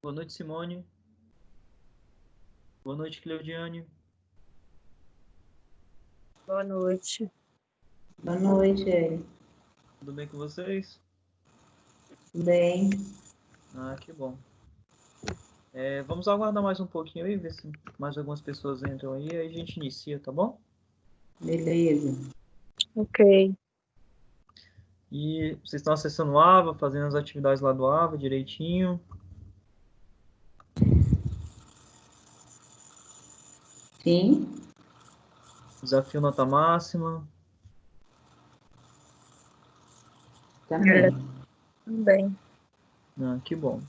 Boa noite, Simone. Boa noite, Cleudiane. Boa noite. Boa noite, Eli. Tudo bem com vocês? Bem, Ah, que bom. Vamos aguardar mais um pouquinho aí, ver se mais algumas pessoas entram aí a gente inicia, tá bom? beleza. Ok. E vocês estão acessando o AVA, fazendo as atividades lá do AVA direitinho. Sim, Desafio nota máxima. também. Também. Ah, que bom.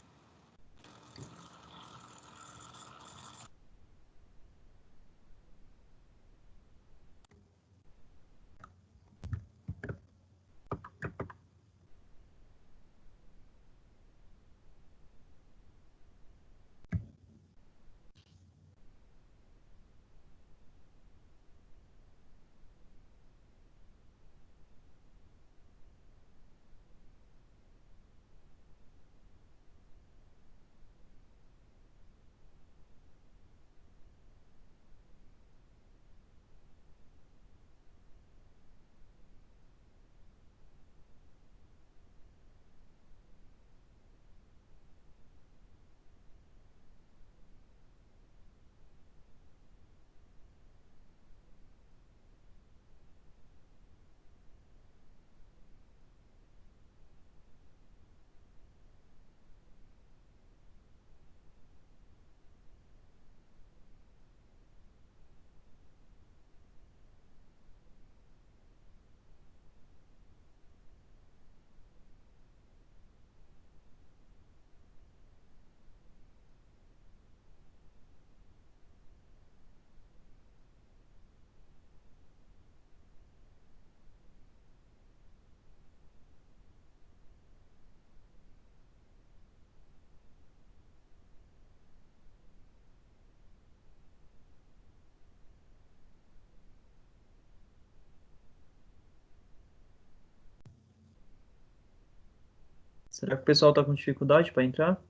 Será que o pessoal está com dificuldade para entrar?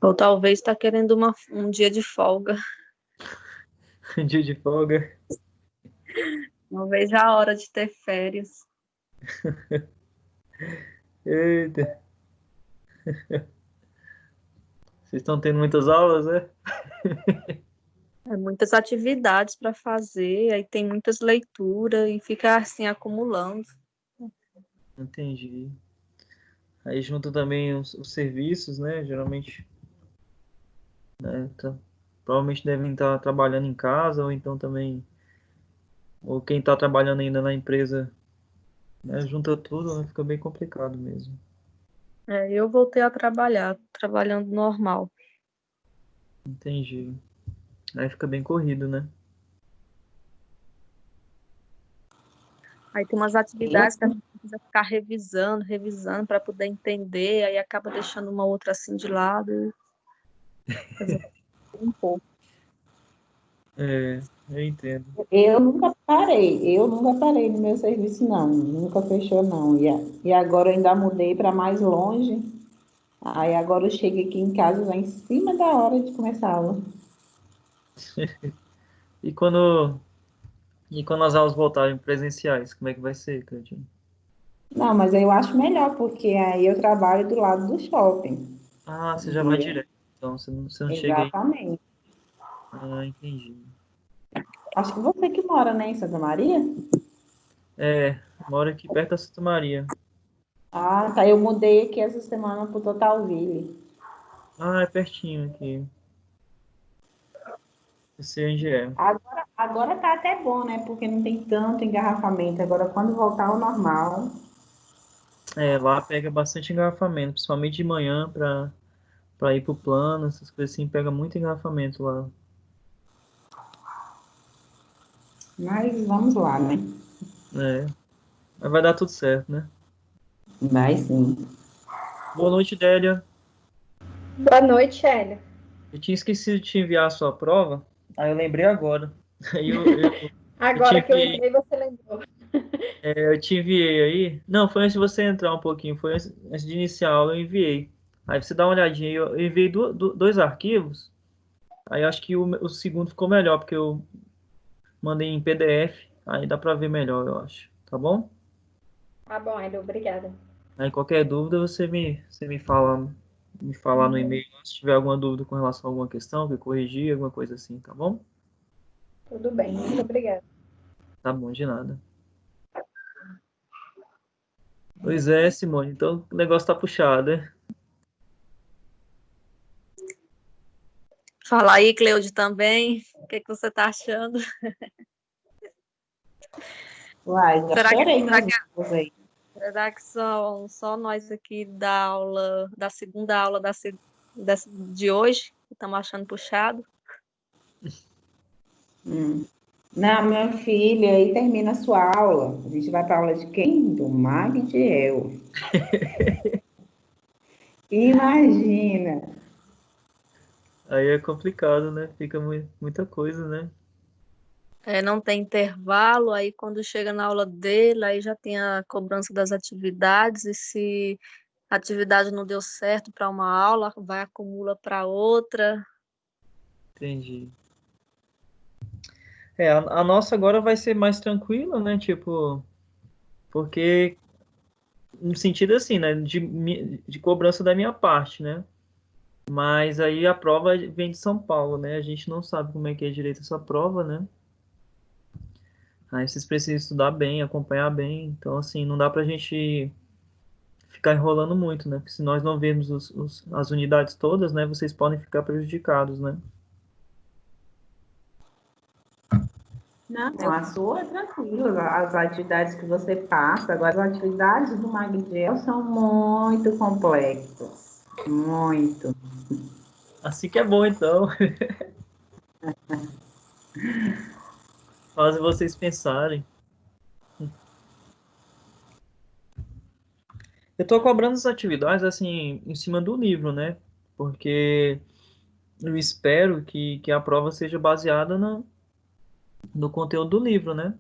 Ou talvez está querendo um dia de folga. Dia de folga. Não vejo a hora de ter férias. Eita. Vocês estão tendo muitas aulas, né? Muitas atividades para fazer, aí tem muitas leituras e fica assim acumulando. Entendi. Aí junto também os serviços, né? Geralmente, né? Então, provavelmente devem estar trabalhando em casa, ou então também, ou quem está trabalhando ainda na empresa, né? Junta tudo, né? Fica bem complicado mesmo. Eu voltei a trabalhar, trabalhando normal. Entendi. Aí fica bem corrido, né? Aí tem umas atividades que a gente precisa ficar revisando para poder entender, aí acaba deixando uma outra assim de lado. Fazer um pouco. Eu entendo. Eu nunca parei no meu serviço, não. Nunca fechou, não. E agora eu ainda mudei para mais longe. Aí agora eu chego aqui em casa já em cima da hora de começar a aula. E quando, e quando as aulas voltarem presenciais, como é que vai ser, Cleitinho? Não, mas eu acho melhor, porque aí eu trabalho do lado do shopping. Ah, você já vai E, direto. Então, você não chega aí. exatamente. Ah, entendi. Acho que você que mora, né, em Santa Maria? Moro aqui perto da Santa Maria. Ah, tá. Eu mudei aqui essa semana pro Totalville. Ah, é pertinho aqui. Eu sei onde é. Agora tá até bom, né? Porque não tem tanto engarrafamento. Agora, quando voltar ao normal, Lá pega bastante engarrafamento, principalmente de manhã para ir pro plano, essas coisas assim, pega muito engarrafamento lá. mas vamos lá, né? É, mas vai dar tudo certo, né? Vai sim. Boa noite, Délia. Boa noite, Hélia. Eu tinha esquecido de te enviar a sua prova, aí eu lembrei agora. Aí eu te Agora que eu enviei, entrei, você lembrou. Eu te enviei aí. Não, foi antes de você entrar um pouquinho. Foi antes de iniciar a aula, eu enviei. Aí você dá uma olhadinha. Eu enviei dois arquivos. Aí eu acho que o segundo ficou melhor, porque eu mandei em PDF. Aí dá pra ver melhor, eu acho. Tá bom? Tá bom, Hélio, obrigada. Aí qualquer dúvida você me fala no e-mail se tiver alguma dúvida com relação a alguma questão, que corrigir, alguma coisa assim, tá bom? Tudo bem, muito obrigada. Tá bom, de nada. Pois é, Simone, então o negócio tá puxado, né? Fala aí, Cleude, também. O que você está achando? Uai, já Será que, chorei será nas que, duas aí. será que são só nós aqui da aula, da segunda aula de hoje, que estamos achando puxado? Hum. Não, minha filha, aí termina a sua aula. A gente vai para aula de quem? Do Magdiel. Imagina. Aí é complicado, né? Fica muita coisa, né? Não tem intervalo, aí quando chega na aula dele, aí já tem a cobrança das atividades, e se a atividade não deu certo para uma aula, vai acumula para outra. Entendi. A nossa agora vai ser mais tranquila, né? Tipo, porque no sentido assim, né? De cobrança da minha parte, né? Mas aí a prova vem de São Paulo, né? A gente não sabe como é que é direito essa prova, né? Aí vocês precisam estudar bem, acompanhar bem. Então, assim, não dá pra gente ficar enrolando muito, né? Porque se nós não vermos as unidades todas, né? Vocês podem ficar prejudicados, né? Não, Eu, a sua é tranquila. As atividades que você passa, agora as atividades do Magdiel são muito complexas. Muito. Assim que é bom, então. Fazem vocês pensarem. Eu tô cobrando as atividades, assim, em cima do livro, né? Porque eu espero que a prova seja baseada no conteúdo do livro, né?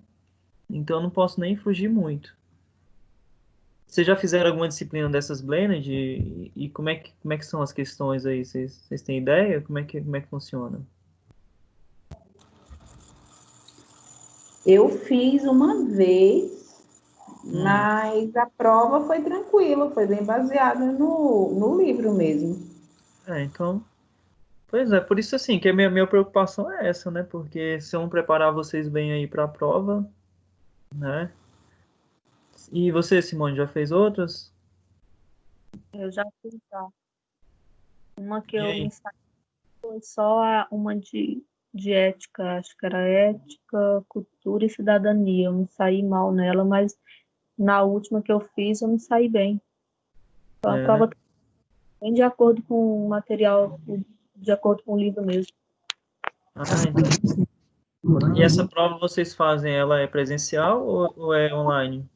Então eu não posso nem fugir muito. Vocês já fizeram alguma disciplina dessas Blended? E como é que são as questões aí? Vocês têm ideia? Como é que funciona? Eu fiz uma vez, Hum. mas a prova foi tranquila, foi bem baseada no livro mesmo. Então, pois é, por isso assim, que a minha preocupação é essa, né? Porque se eu não preparar vocês bem aí para a prova, né? E você, Simone, já fez outras? eu já fiz já. Uma que E eu me aí? saí foi só uma de ética, acho que era ética, cultura e cidadania. Eu me saí mal nela, mas na última que eu fiz, eu me saí bem. Então, a É, né? prova bem de acordo com o material, de acordo com o livro mesmo. Ah, então. E essa prova vocês fazem, ela é presencial ou é online?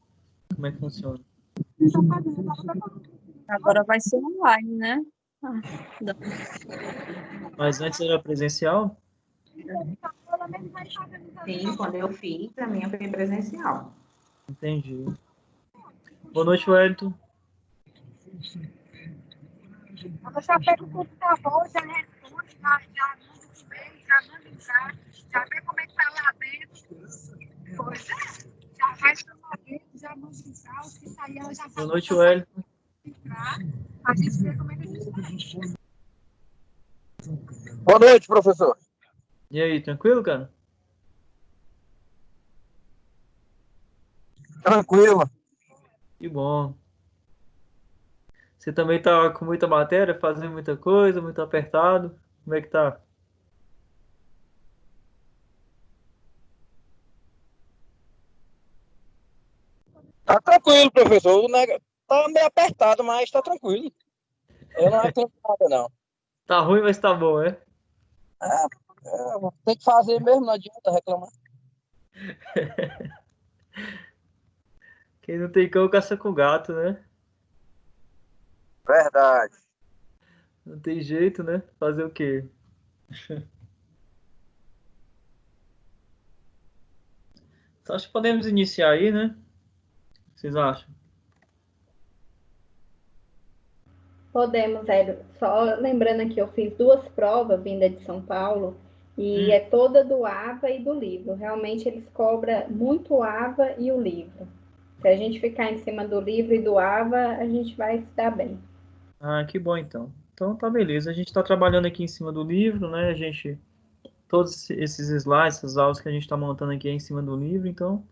Como é que funciona? Agora vai ser online, né? Ah, dá- Mas antes era presencial? Sim, quando eu fiz, a minha foi presencial. Entendi. Boa noite, Wellington. Eu já pego o computador, já responde, já manda o e-mail, já manda entrar, já vê como é que tá lá dentro. Pois é, já resta lá dentro, já manda entrar, o que sair ela já Boa sabe noite, que vai Wellington. entrar. A gente vê como é que a gente vai. Boa noite, professor. E aí, tranquilo, cara? Tranquilo. Que bom. Você também tá com muita matéria, fazendo muita coisa, muito apertado. Como é que tá? Tá tranquilo, professor. Tá meio apertado, mas tá tranquilo. Eu não reclamo nada, não. Tá ruim, mas tá bom, é? Tem que fazer mesmo, não adianta reclamar. Quem não tem cão caça com gato, né? Verdade. Não tem jeito, né? Fazer o quê? Então, acho que podemos iniciar aí, né? O que vocês acham? Podemos, Hélio. Só lembrando aqui, eu fiz 2 provas vinda de São Paulo e Hum. é toda do AVA e do livro. Realmente eles cobram muito o AVA e o livro. Se a gente ficar em cima do livro e do AVA, a gente vai se dar bem. Ah, que bom então. Então tá beleza. A gente está trabalhando aqui em cima do livro, né? A gente, todos esses slides, essas aulas que a gente está montando aqui é em cima do livro, então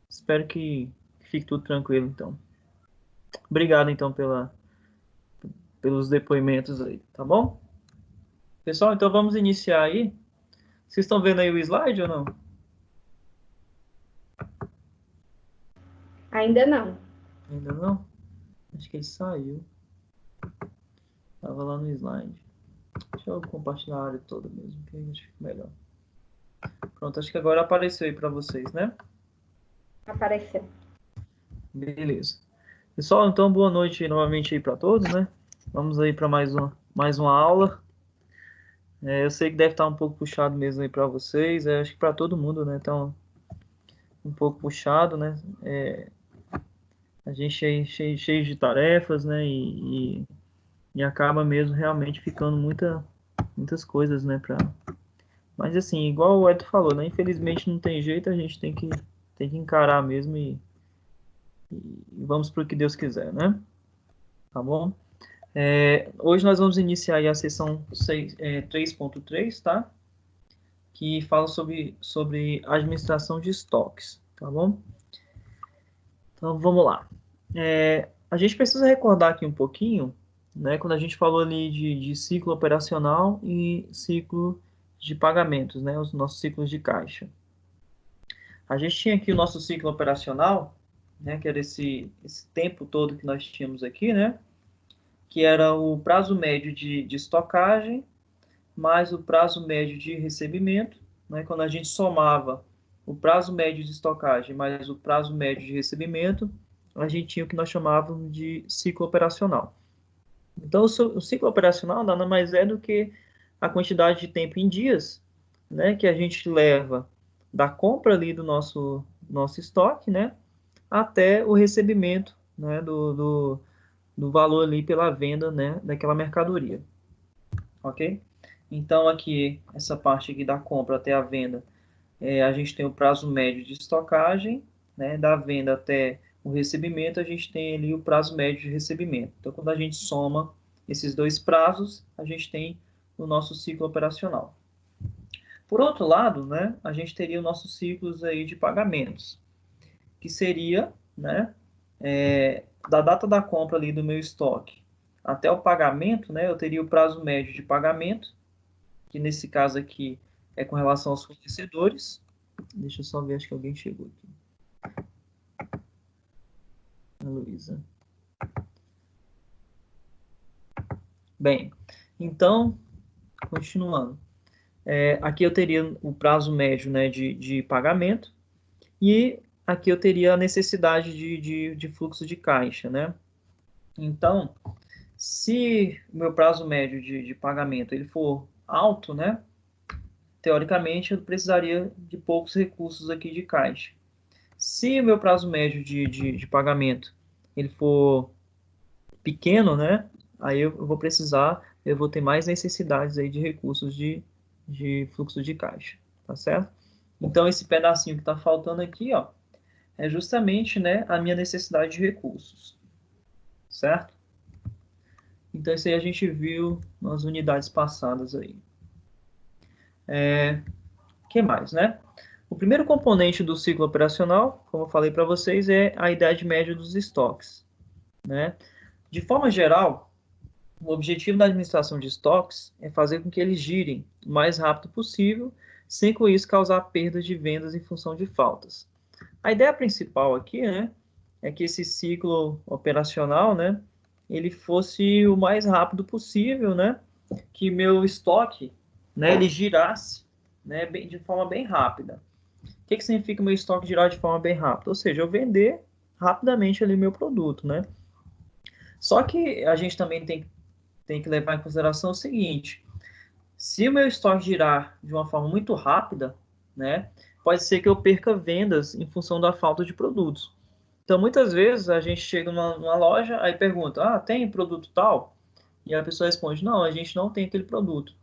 espero que fique tudo tranquilo então. Obrigado então pelos depoimentos aí, tá bom? Pessoal, então vamos iniciar aí. Vocês estão vendo aí o slide ou não? Ainda não. Ainda não? Acho que ele saiu. Tava lá no slide. Deixa eu compartilhar a área toda mesmo, que aí acho que fica melhor. Pronto, acho que agora apareceu aí para vocês, né? Apareceu. Beleza. Pessoal, então boa noite novamente aí para todos, né? Vamos aí para mais uma aula. Eu sei que deve estar um pouco puxado mesmo aí para vocês. Acho que para todo mundo, né? Então, um pouco puxado, né? A gente é cheio de tarefas, né? E acaba mesmo realmente ficando muitas coisas, né? Mas assim, igual o Edo falou, né? Infelizmente não tem jeito, a gente tem que encarar mesmo e vamos para o que Deus quiser, né? Tá bom? Hoje nós vamos iniciar aí a sessão 3.3, tá? Que fala sobre administração de estoques, tá bom? Então vamos lá. A gente precisa recordar aqui um pouquinho, né? Quando a gente falou ali de ciclo operacional e ciclo de pagamentos, né? Os nossos ciclos de caixa. A gente tinha aqui o nosso ciclo operacional, né? Que era esse tempo todo que nós tínhamos aqui, né? Que era o prazo médio de estocagem mais o prazo médio de recebimento, né? Quando a gente somava o prazo médio de estocagem mais o prazo médio de recebimento, a gente tinha o que nós chamávamos de ciclo operacional. Então, o ciclo operacional nada mais é do que a quantidade de tempo em dias, né, que a gente leva da compra ali do nosso estoque, né, até o recebimento, né, do valor ali pela venda, né, daquela mercadoria. Ok? Então, aqui, essa parte aqui da compra até a venda, a gente tem o prazo médio de estocagem, né? Da venda até o recebimento, a gente tem ali o prazo médio de recebimento. Então, quando a gente soma esses dois prazos, a gente tem o nosso ciclo operacional. Por outro lado, né, a gente teria os nossos ciclos aí de pagamentos, que seria, né, da data da compra ali do meu estoque até o pagamento, né, eu teria o prazo médio de pagamento, que nesse caso aqui é com relação aos fornecedores. Deixa eu só ver, acho que alguém chegou aqui. A Luísa. Bem, então, continuando. Aqui eu teria o prazo médio, né, de pagamento e aqui eu teria a necessidade de fluxo de caixa, né? Então, se o meu prazo médio de pagamento ele for alto, né, teoricamente eu precisaria de poucos recursos aqui de caixa. Se o meu prazo médio de pagamento ele for pequeno, né, aí eu vou ter mais necessidades aí de recursos de fluxo de caixa, tá certo? Então, esse pedacinho que está faltando aqui, ó, é justamente, né, a minha necessidade de recursos, certo? Então, isso aí a gente viu nas unidades passadas aí. Que mais, né? O primeiro componente do ciclo operacional, como eu falei para vocês, é a idade média dos estoques, né? De forma geral, o objetivo da administração de estoques é fazer com que eles girem o mais rápido possível, sem com isso causar perdas de vendas em função de faltas. A ideia principal aqui, né, é que esse ciclo operacional, né, ele fosse o mais rápido possível, né, que meu estoque, né, ele girasse, né, de forma bem rápida. O que significa meu estoque girar de forma bem rápida? Ou seja, eu vender rapidamente ali meu produto, né? Só que a gente também tem que levar em consideração o seguinte: se o meu estoque girar de uma forma muito rápida, né, pode ser que eu perca vendas em função da falta de produtos. Então, muitas vezes, a gente chega numa loja, aí pergunta, tem produto tal? E a pessoa responde, não, a gente não tem aquele produto.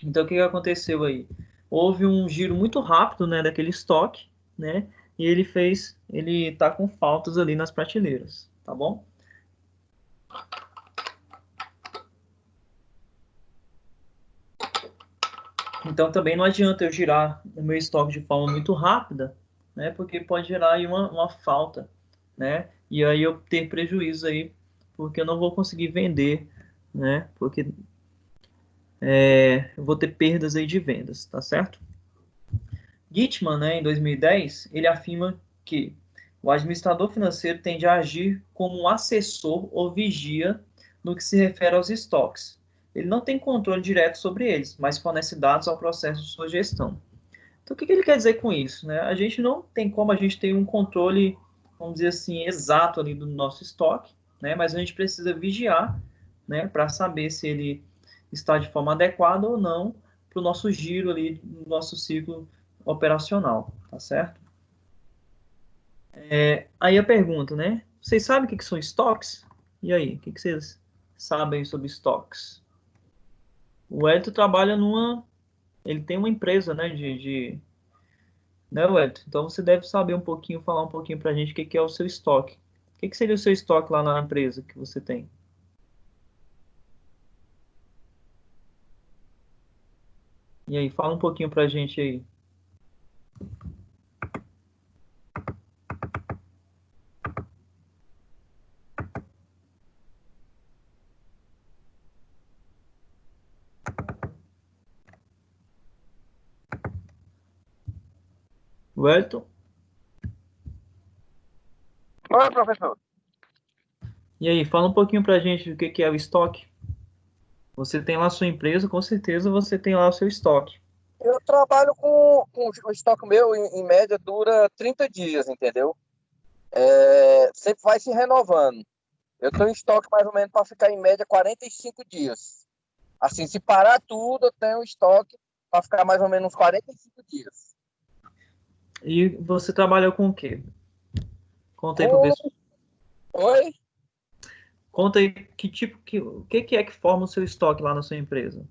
Então, o que aconteceu aí? Houve um giro muito rápido, né, daquele estoque, né, e ele está com faltas ali nas prateleiras, tá bom? Então, também não adianta eu girar o meu estoque de forma muito rápida, né, porque pode gerar aí uma falta, né, e aí eu ter prejuízo aí, porque eu não vou conseguir vender, né, porque eu vou ter perdas aí de vendas, tá certo? Gitman, né, em 2010, ele afirma que o administrador financeiro tende a agir como um assessor ou vigia no que se refere aos estoques. Ele não tem controle direto sobre eles, mas fornece dados ao processo de sua gestão. Então, o que ele quer dizer com isso? Né? A gente não tem como a gente ter um controle, vamos dizer assim, exato ali do nosso estoque, né? Mas a gente precisa vigiar, né, para saber se ele está de forma adequada ou não para o nosso giro ali, no nosso ciclo operacional, tá certo? Aí a pergunta, né? Vocês sabem o que são estoques? E aí, o que vocês sabem sobre estoques? O Hélio trabalha ele tem uma empresa, né, né, Wellington? Então você deve saber um pouquinho, falar um pouquinho para a gente o que é o seu estoque. O que seria o seu estoque lá na empresa que você tem? E aí, fala um pouquinho para a gente aí. Wellington? Oi, professor. E aí, fala um pouquinho para a gente o que é o estoque. Você tem lá a sua empresa, com certeza você tem lá o seu estoque. Eu trabalho com o estoque meu, em média, dura 30 dias, entendeu? Sempre vai se renovando. Eu tenho estoque mais ou menos para ficar em média 45 dias. Assim, se parar tudo, eu tenho estoque para ficar mais ou menos uns 45 dias. E você trabalha com o quê? Conta aí pro Com... pessoal. Oi? Conta aí o que é que forma o seu estoque lá na sua empresa?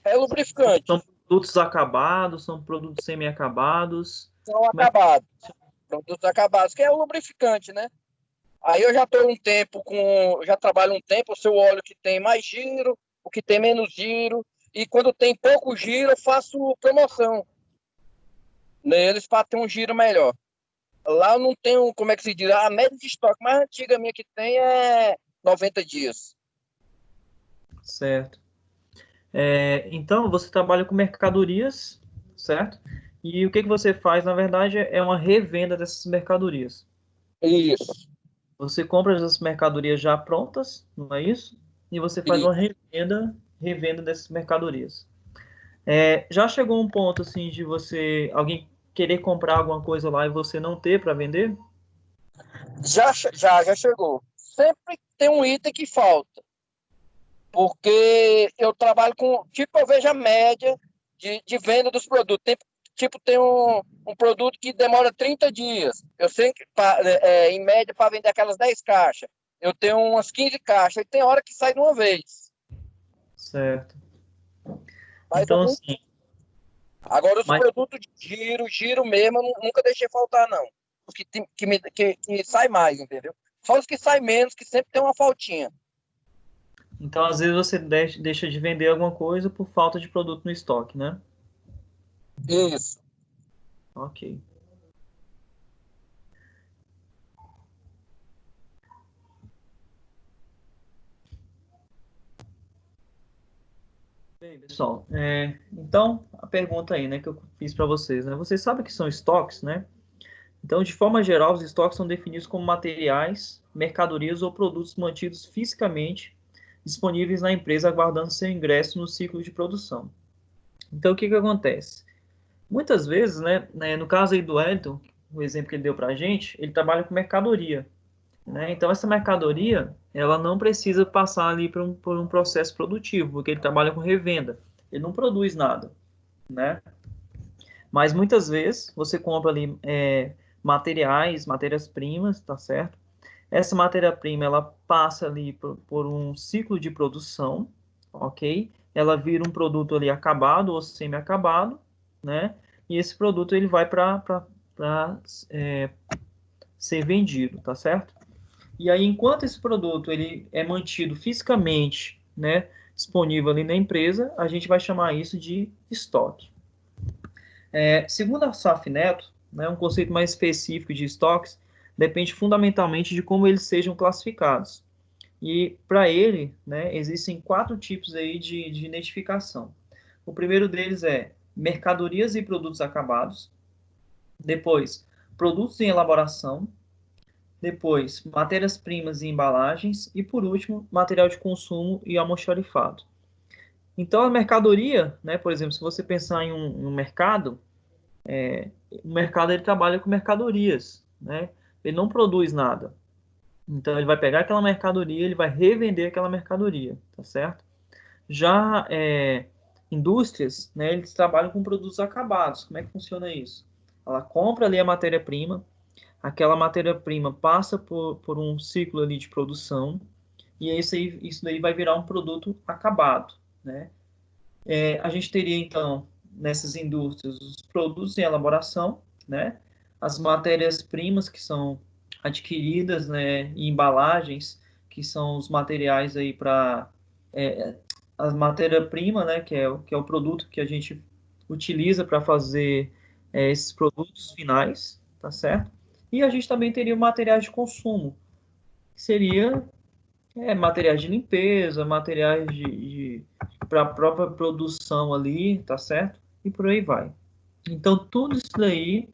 É lubrificante. São produtos acabados, são produtos semi-acabados? São Como é que... acabados. Produtos acabados, que é o lubrificante, né? Aí eu já estou um tempo já trabalho um tempo, o seu óleo que tem mais giro, o que tem menos giro, e quando tem pouco giro, eu faço promoção neles para ter um giro melhor. Lá eu não tenho, como é que se diz, a média de estoque mais antiga minha que tem é 90 dias. Certo. Então, você trabalha com mercadorias, certo? E o que você faz, na verdade, é uma revenda dessas mercadorias. Isso. Você compra essas mercadorias já prontas, não é isso? E você faz uma revenda dessas mercadorias. Já chegou um ponto assim de alguém querer comprar alguma coisa lá e você não ter para vender? Já chegou. Sempre tem um item que falta. Porque eu trabalho com, tipo, eu vejo a média de venda dos produtos. Tem um produto que demora 30 dias. Eu sei que, em média, para vender aquelas 10 caixas, eu tenho umas 15 caixas. E tem hora que sai de uma vez. Certo. Mas Então, assim... Agora, os produtos de giro mesmo, eu nunca deixei faltar, não. Os que sai mais, entendeu? Só os que saem menos, que sempre tem uma faltinha. Então, às vezes você deixa de vender alguma coisa por falta de produto no estoque, né? Isso. Ok. Bem, pessoal, então a pergunta aí, né, que eu fiz para vocês, né? Vocês sabem o que são estoques, né? Então, de forma geral, os estoques são definidos como materiais, mercadorias ou produtos mantidos fisicamente disponíveis na empresa aguardando seu ingresso no ciclo de produção. Então, o que acontece? Muitas vezes, né, no caso aí do Elton, o exemplo que ele deu para a gente, ele trabalha com mercadoria, né? Então, essa mercadoria, ela não precisa passar ali por um processo produtivo, porque ele trabalha com revenda. Ele não produz nada, né? Mas muitas vezes você compra ali matérias-primas, tá certo? Essa matéria-prima, ela passa ali por um ciclo de produção, ok? Ela vira um produto ali acabado ou semi-acabado, né? E esse produto ele vai para ser vendido, tá certo? E aí, enquanto esse produto ele é mantido fisicamente, né, disponível ali na empresa, a gente vai chamar isso de estoque. Segundo a SAF Neto, né, um conceito mais específico de estoques depende fundamentalmente de como eles sejam classificados. E para ele, né, existem 4 tipos aí de identificação. O primeiro deles é mercadorias e produtos acabados. Depois, produtos em elaboração. Depois, matérias-primas e embalagens. E, por último, material de consumo e almoxarifado. Então, a mercadoria, né, por exemplo, se você pensar em um mercado, o mercado ele trabalha com mercadorias, né? Ele não produz nada. Então, ele vai pegar aquela mercadoria, ele vai revender aquela mercadoria, tá certo? Já indústrias, né, eles trabalham com produtos acabados. Como é que funciona isso? Ela compra ali a matéria-prima, aquela matéria-prima passa por um ciclo ali de produção, e isso daí vai virar um produto acabado, né? A gente teria, então, nessas indústrias, os produtos em elaboração, né? As matérias-primas que são adquiridas, né? E embalagens, que são os materiais aí para... a matéria-prima, né? Que é o produto que a gente utiliza para fazer esses produtos finais, tá certo? E a gente também teria materiais de consumo, que seria materiais de limpeza, materiais para a própria produção ali, tá certo? E por aí vai. Então, tudo isso daí,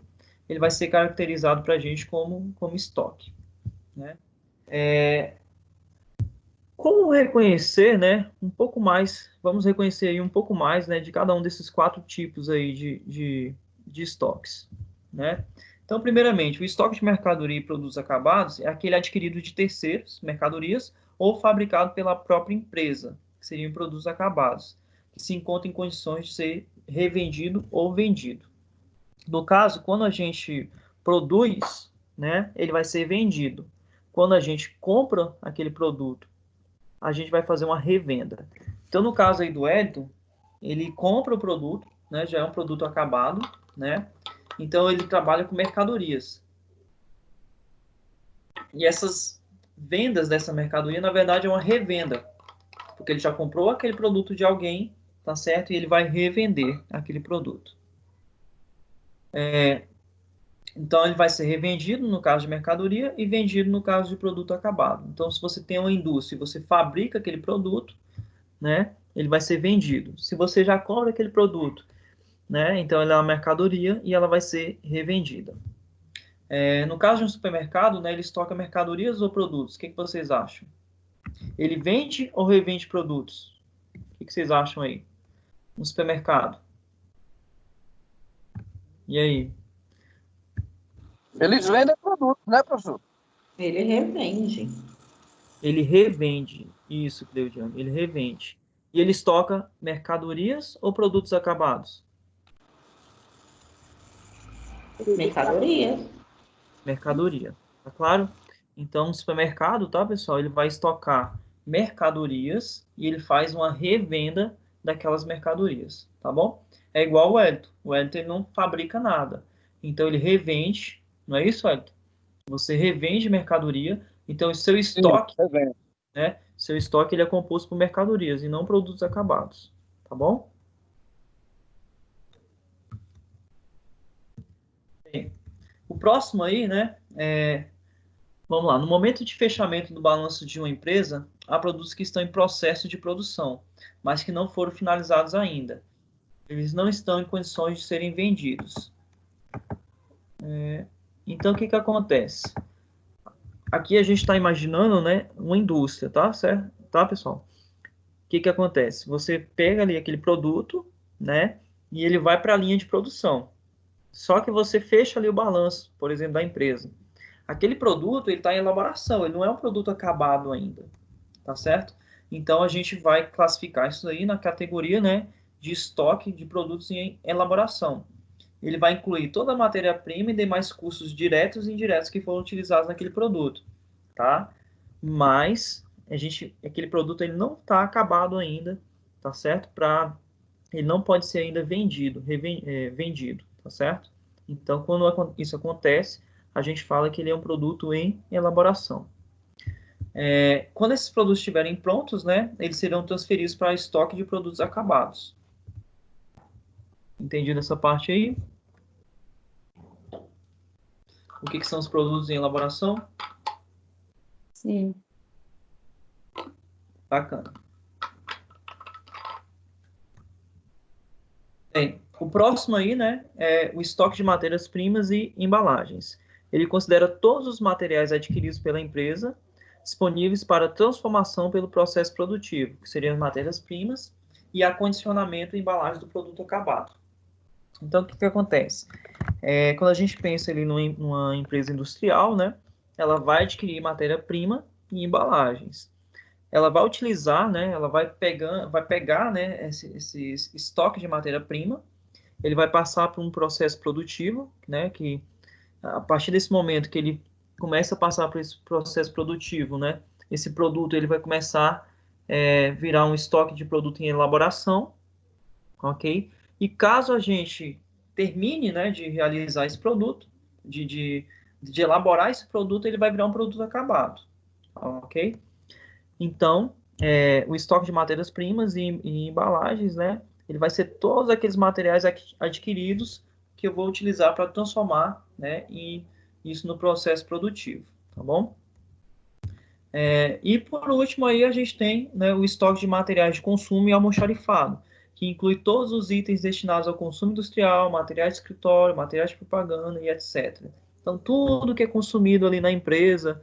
ele vai ser caracterizado para a gente como estoque, né? Como reconhecer, né, um pouco mais, vamos reconhecer aí um pouco mais, né, de cada um desses 4 tipos aí de estoques, né? Então, primeiramente, o estoque de mercadoria e produtos acabados é aquele adquirido de terceiros, mercadorias, ou fabricado pela própria empresa, que seriam produtos acabados, que se encontram em condições de ser revendido ou vendido. No caso, quando a gente produz, né, ele vai ser vendido. Quando a gente compra aquele produto, a gente vai fazer uma revenda. Então, no caso aí do Wellington, ele compra o produto, né, já é um produto acabado, né? Então, ele trabalha com mercadorias. E essas vendas dessa mercadoria, na verdade, é uma revenda, porque ele já comprou aquele produto de alguém, tá certo? E ele vai revender aquele produto. Então, ele vai ser revendido no caso de mercadoria e vendido no caso de produto acabado. Então, se você tem uma indústria e você fabrica aquele produto, né, ele vai ser vendido. Se você já compra aquele produto, né, então ela é uma mercadoria e ela vai ser revendida. No caso de um supermercado, né, ele estoca mercadorias ou produtos. O que vocês acham? Ele vende ou revende produtos? O que vocês acham aí? Um supermercado. E aí? Eles vendem produtos, né, professor? Ele revende. Ele revende. Isso, Cleudiano. Ele revende. E ele estoca mercadorias ou produtos acabados? Mercadoria. Mercadoria. Tá claro? Então, o supermercado, tá, pessoal? Ele vai estocar mercadorias e ele faz uma revenda daquelas mercadorias, tá bom? É igual o Wellington. O Wellington ele não fabrica nada. Então, ele revende. Não é isso, Wellington? Você revende mercadoria. Então, o seu estoque, né? Seu estoque ele é composto por mercadorias e não produtos acabados. Tá bom? Bem, o próximo aí, né? Vamos lá. No momento de fechamento do balanço de uma empresa, há produtos que estão em processo de produção, mas que não foram finalizados ainda. Eles não estão em condições de serem vendidos. Então, o que acontece? Aqui a gente está imaginando, né, uma indústria, tá certo? Tá, pessoal? O que acontece? Você pega ali aquele produto, né, e ele vai para a linha de produção. Só que você fecha ali o balanço, por exemplo, da empresa. Aquele produto ele está em elaboração, ele não é um produto acabado ainda, tá certo? Então a gente vai classificar isso aí na categoria, né, de estoque de produtos em elaboração. ele vai incluir toda a matéria-prima e demais custos diretos e indiretos que foram utilizados naquele produto, tá? Mas aquele produto ele não está acabado ainda, tá certo? Ele não pode ser ainda vendido, vendido, tá certo? Então, quando isso acontece, a gente fala que ele é um produto em elaboração. Quando esses produtos estiverem prontos, né, eles serão transferidos para estoque de produtos acabados. Entendido essa parte aí? O que são os produtos em elaboração? Sim. Bacana. Bem, o próximo aí, né, é o estoque de matérias-primas e embalagens. Ele considera todos os materiais adquiridos pela empresa disponíveis para transformação pelo processo produtivo, que seriam as matérias-primas, e acondicionamento e embalagem do produto acabado. Então, o que acontece? Quando a gente pensa ali numa empresa industrial, né, ela vai adquirir matéria-prima e embalagens. Ela vai utilizar, né, ela vai pegar, né, esse estoque de matéria-prima, ele vai passar por um processo produtivo, né, que a partir desse momento que ele começa a passar por esse processo produtivo, né, esse produto ele vai começar a virar um estoque de produto em elaboração, ok? E caso a gente termine, né, de realizar esse produto, de elaborar esse produto, ele vai virar um produto acabado, ok? Então, o estoque de matérias-primas e embalagens, né, ele vai ser todos aqueles materiais adquiridos que eu vou utilizar para transformar, né, isso no processo produtivo, tá bom? E por último aí a gente tem, né, o estoque de materiais de consumo e almoxarifado, que inclui todos os itens destinados ao consumo industrial, materiais de escritório, materiais de propaganda e etc. Então tudo que é consumido ali na empresa,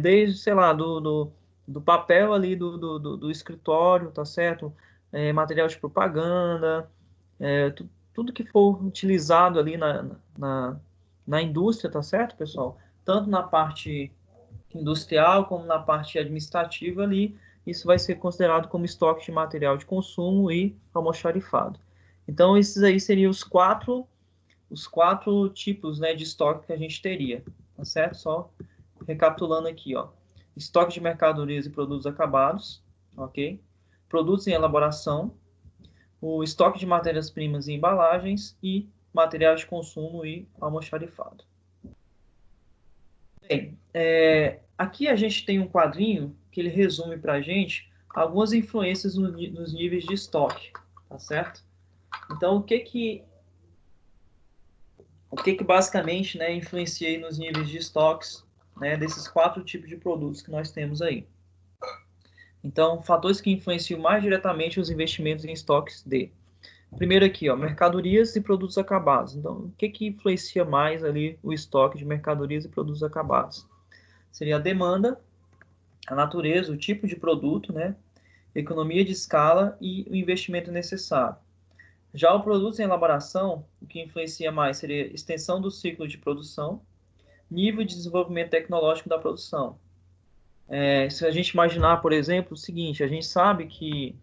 desde, sei lá, do papel ali do escritório, tá certo? Material de propaganda, tudo que for utilizado ali na indústria, tá certo, pessoal? Tanto na parte industrial como na parte administrativa ali, isso vai ser considerado como estoque de material de consumo e almoxarifado. Então, esses aí seriam os quatro tipos, né, de estoque que a gente teria, tá certo? Só recapitulando aqui, ó. Estoque de mercadorias e produtos acabados, ok? Produtos em elaboração, o estoque de matérias-primas e embalagens e materiais de consumo e almoxarifado. Bem, aqui a gente tem um quadrinho que ele resume para a gente algumas influências nos níveis de estoque, tá certo? Então, o que que basicamente, né, influencia aí nos níveis de estoques, né, desses quatro tipos de produtos que nós temos aí? Então, fatores que influenciam mais diretamente os investimentos em estoques de... Primeiro aqui, ó, mercadorias e produtos acabados. Então, o que que influencia mais ali o estoque de mercadorias e produtos acabados? Seria a demanda, a natureza, o tipo de produto, né? Economia de escala e o investimento necessário. Já o produto em elaboração, o que influencia mais seria extensão do ciclo de produção, nível de desenvolvimento tecnológico da produção. Se a gente imaginar, por exemplo, o seguinte, a gente sabe que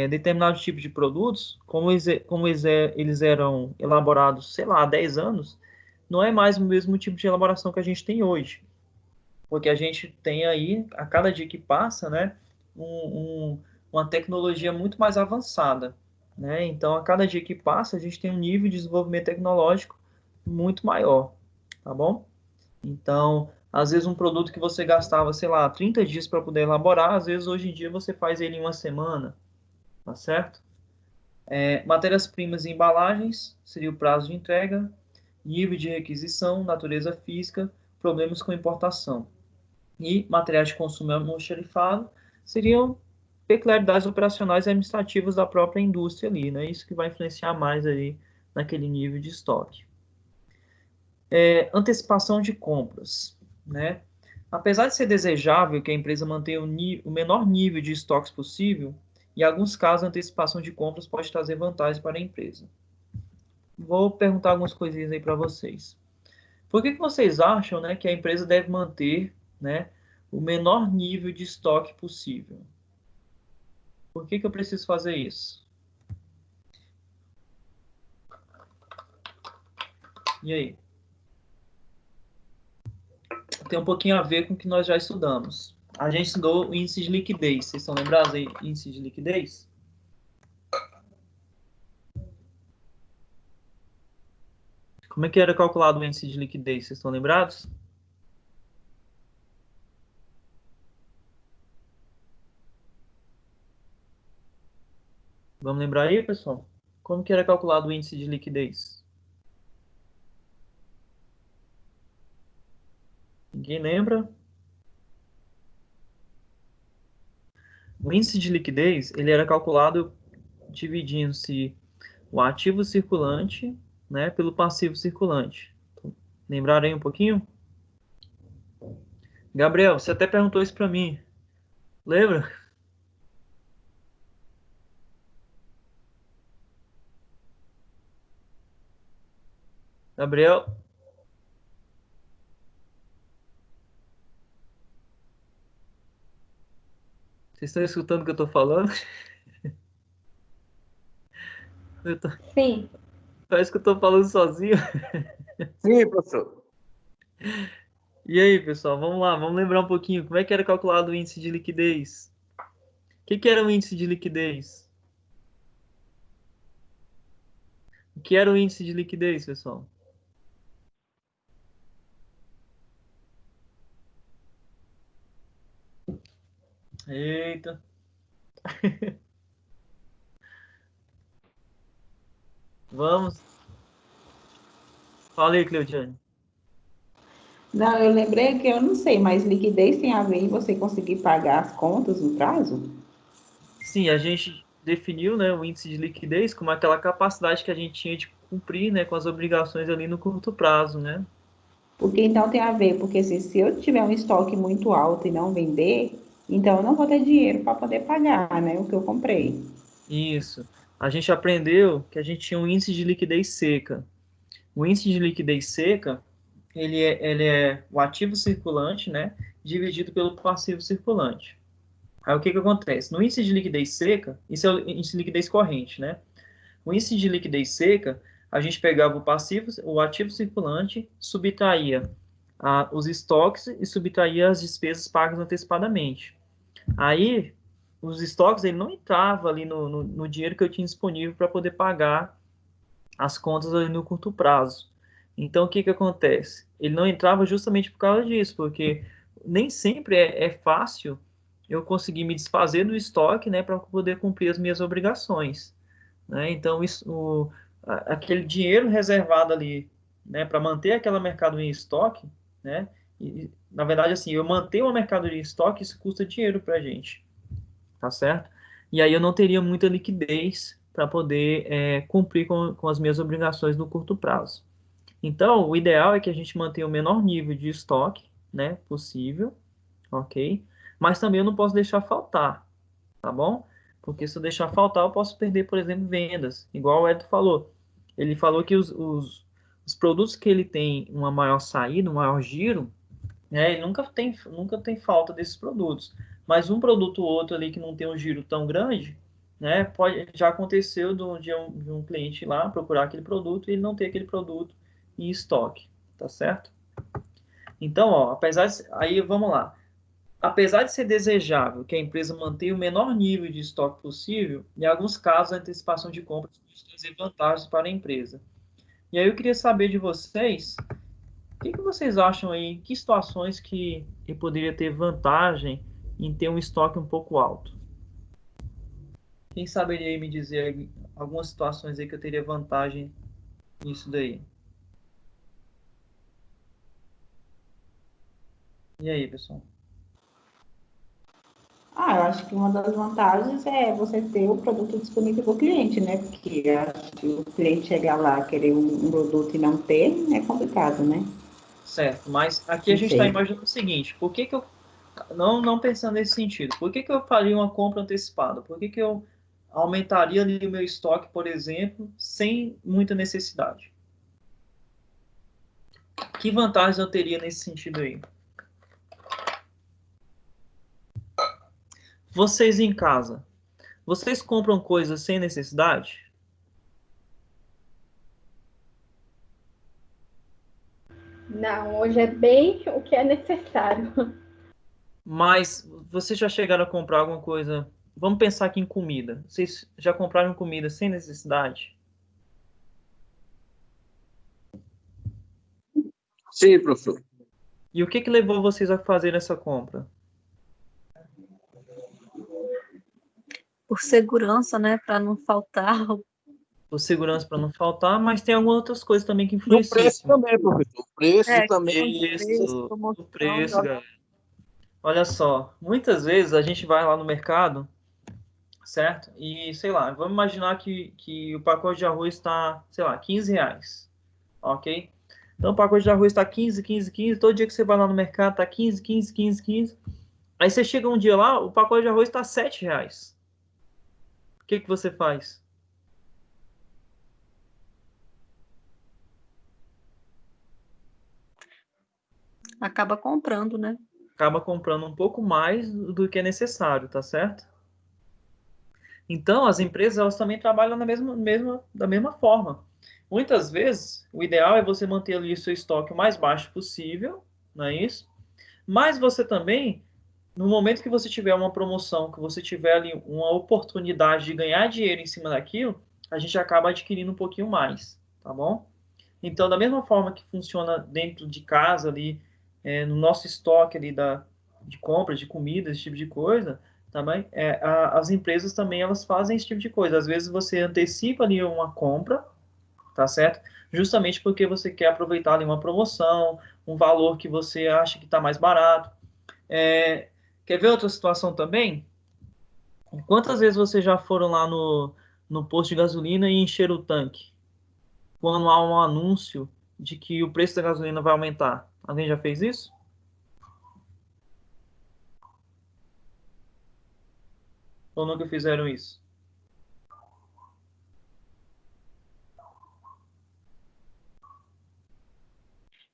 determinados tipos de produtos, como eles eram elaborados, sei lá, há 10 anos, não é mais o mesmo tipo de elaboração que a gente tem hoje. Porque a gente tem aí, a cada dia que passa, né, uma tecnologia muito mais avançada, né? Então, a cada dia que passa, a gente tem um nível de desenvolvimento tecnológico muito maior, tá bom? Então, às vezes um produto que você gastava, sei lá, 30 dias para poder elaborar, às vezes hoje em dia você faz ele em uma semana, tá certo? Matérias-primas e embalagens, seria o prazo de entrega, nível de requisição, natureza física, problemas com importação. E materiais de consumo almoxarifado seriam peculiaridades operacionais e administrativas da própria indústria ali, né? Isso que vai influenciar mais ali naquele nível de estoque. Antecipação de compras, né? Apesar de ser desejável que a empresa mantenha o menor nível de estoques possível, em alguns casos a antecipação de compras pode trazer vantagens para a empresa. Vou perguntar algumas coisinhas aí para vocês. Por que vocês acham, né, que a empresa deve manter, né, o menor nível de estoque possível? Por que eu preciso fazer isso? E aí? Tem um pouquinho a ver com o que nós já estudamos. A gente estudou o índice de liquidez. Vocês estão lembrados aí? Índice de liquidez? Como é que era calculado o índice de liquidez? Vocês estão lembrados? Vamos lembrar aí, pessoal? Como que era calculado o índice de liquidez? Ninguém lembra? O índice de liquidez, ele era calculado dividindo-se o ativo circulante, né, pelo passivo circulante. Lembraram aí um pouquinho? Gabriel, você até perguntou isso para mim. Lembra? Gabriel? Vocês estão escutando o que eu estou falando? Sim. Parece que eu estou falando sozinho. Sim, professor. E aí, pessoal, vamos lá, vamos lembrar um pouquinho. Como é que era calculado o índice de liquidez? O que era o índice de liquidez? O que era o índice de liquidez, pessoal? Eita. Vamos. Fala aí, Cleudiane. Não, eu lembrei que eu não sei, mas liquidez tem a ver em você conseguir pagar as contas no prazo? Sim, a gente definiu, né, o índice de liquidez como aquela capacidade que a gente tinha de cumprir, né, com as obrigações ali no curto prazo, né? Porque então tem a ver, porque assim, se eu tiver um estoque muito alto e não vender, então eu não vou ter dinheiro para poder pagar, né, o que eu comprei. Isso. A gente aprendeu que a gente tinha um índice de liquidez seca. O índice de liquidez seca, ele é o ativo circulante, né, dividido pelo passivo circulante. Aí o que que acontece? No índice de liquidez seca, isso é o índice de liquidez corrente, né? O índice de liquidez seca, a gente pegava o passivo, o ativo circulante, subtraía os estoques e subtraía as despesas pagas antecipadamente. Aí, os estoques, ele não entrava ali no dinheiro que eu tinha disponível para poder pagar as contas ali no curto prazo. Então, o que que acontece? Ele não entrava justamente por causa disso, porque nem sempre é fácil eu conseguir me desfazer do estoque, né, para poder cumprir as minhas obrigações, né? Então, aquele dinheiro reservado ali, né, para manter aquela mercadoria em estoque, né? E, na verdade, assim, eu manter uma mercadoria em estoque, isso custa dinheiro para a gente, tá certo? E aí eu não teria muita liquidez para poder cumprir com as minhas obrigações no curto prazo. Então, o ideal é que a gente mantenha o menor nível de estoque, né, possível, ok? Mas também eu não posso deixar faltar, tá bom? Porque se eu deixar faltar, eu posso perder, por exemplo, vendas. Igual o Edo falou. Ele falou que os produtos que ele tem uma maior saída, um maior giro, ele nunca tem falta desses produtos. Mas um produto ou outro ali que não tem um giro tão grande, né, já aconteceu de um cliente ir lá procurar aquele produto e ele não ter aquele produto em estoque, tá certo? Então, ó, aí vamos lá. Apesar de ser desejável que a empresa mantenha o menor nível de estoque possível, em alguns casos a antecipação de compras pode trazer vantagens para a empresa. E aí eu queria saber de vocês, o que vocês acham aí, em que situações que eu poderia ter vantagem em ter um estoque um pouco alto? Quem saberia aí me dizer algumas situações aí que eu teria vantagem nisso daí? E aí, pessoal? Ah, eu acho que uma das vantagens é você ter o produto disponível para o cliente, né? Porque acho que o cliente chegar lá, querer um produto e não ter, é complicado, né? Certo, mas aqui a Não gente está sei. imaginando o seguinte, por que que eu, não pensando nesse sentido, por que que eu faria uma compra antecipada? Por que que eu aumentaria ali o meu estoque, por exemplo, sem muita necessidade? Que vantagens eu teria nesse sentido aí? Vocês em casa, vocês compram coisas sem necessidade? Não, hoje é bem o que é necessário. Mas vocês já chegaram a comprar alguma coisa? Vamos pensar aqui em comida. Vocês já compraram comida sem necessidade? Sim, professor. E o que que levou vocês a fazer essa compra? Por segurança, né? Para não faltar. Por segurança para não faltar, mas tem algumas outras coisas também que E o influenciam. preço também, professor. O preço É, também. Isso, promoção, o preço, galera. Olha só, muitas vezes a gente vai lá no mercado, certo? E, sei lá, vamos imaginar que o pacote de arroz está, sei lá, R$ 15, ok? Então o pacote de arroz está 15, 15, 15, todo dia que você vai lá no mercado está 15, 15, 15, 15. Aí você chega um dia lá, o pacote de arroz está R$ 7. O que que você faz? Acaba comprando, né? Acaba comprando um pouco mais do que é necessário, tá certo? Então, as empresas elas também trabalham da mesma forma. Muitas vezes, o ideal é você manter ali o seu estoque o mais baixo possível, não é isso? Mas você também, no momento que você tiver uma promoção, que você tiver ali uma oportunidade de ganhar dinheiro em cima daquilo, a gente acaba adquirindo um pouquinho mais, tá bom? Então, da mesma forma que funciona dentro de casa ali, no nosso estoque ali de compras de comida, esse tipo de coisa, também as empresas também elas fazem esse tipo de coisa. Às vezes você antecipa ali uma compra, tá certo? Justamente porque você quer aproveitar ali uma promoção, um valor que você acha que está mais barato. Quer ver outra situação também? Quantas vezes vocês já foram lá no posto de gasolina e encheram o tanque? Quando há um anúncio de que o preço da gasolina vai aumentar. Alguém já fez isso? Ou nunca fizeram isso?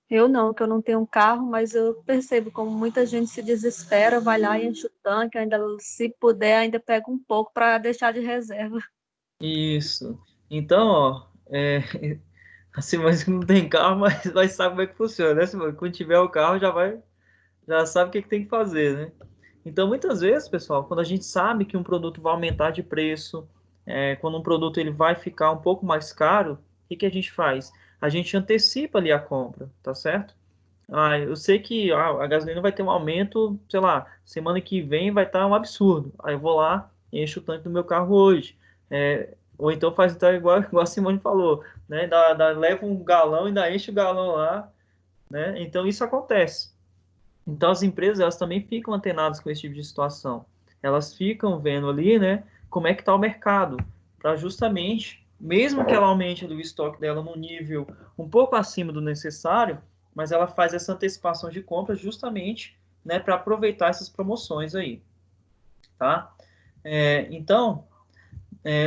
Eu não, que eu não tenho um carro, mas eu percebo como muita gente se desespera, vai lá e enche o tanque, ainda se puder, ainda pega um pouco para deixar de reserva. Isso. Então, ó, a Simone não tem carro, mas sabe como é que funciona, né, Simone? Quando tiver o carro, já sabe o que tem que fazer, né? Então, muitas vezes, pessoal, quando a gente sabe que um produto vai aumentar de preço, quando um produto ele vai ficar um pouco mais caro, o que que a gente faz? A gente antecipa ali a compra, tá certo? Ah, eu sei que a gasolina vai ter um aumento, sei lá, semana que vem vai estar um absurdo. Aí eu vou lá e encho o tanque do meu carro hoje. Ou então faz então igual a Simone falou, né? Leva um galão e ainda enche o galão lá, né? Então isso acontece. Então as empresas elas também ficam antenadas com esse tipo de situação. Elas ficam vendo ali, né, como é que está o mercado, para justamente, mesmo que ela aumente o estoque dela no nível um pouco acima do necessário, mas ela faz essa antecipação de compra justamente, né, para aproveitar essas promoções aí, tá? Então,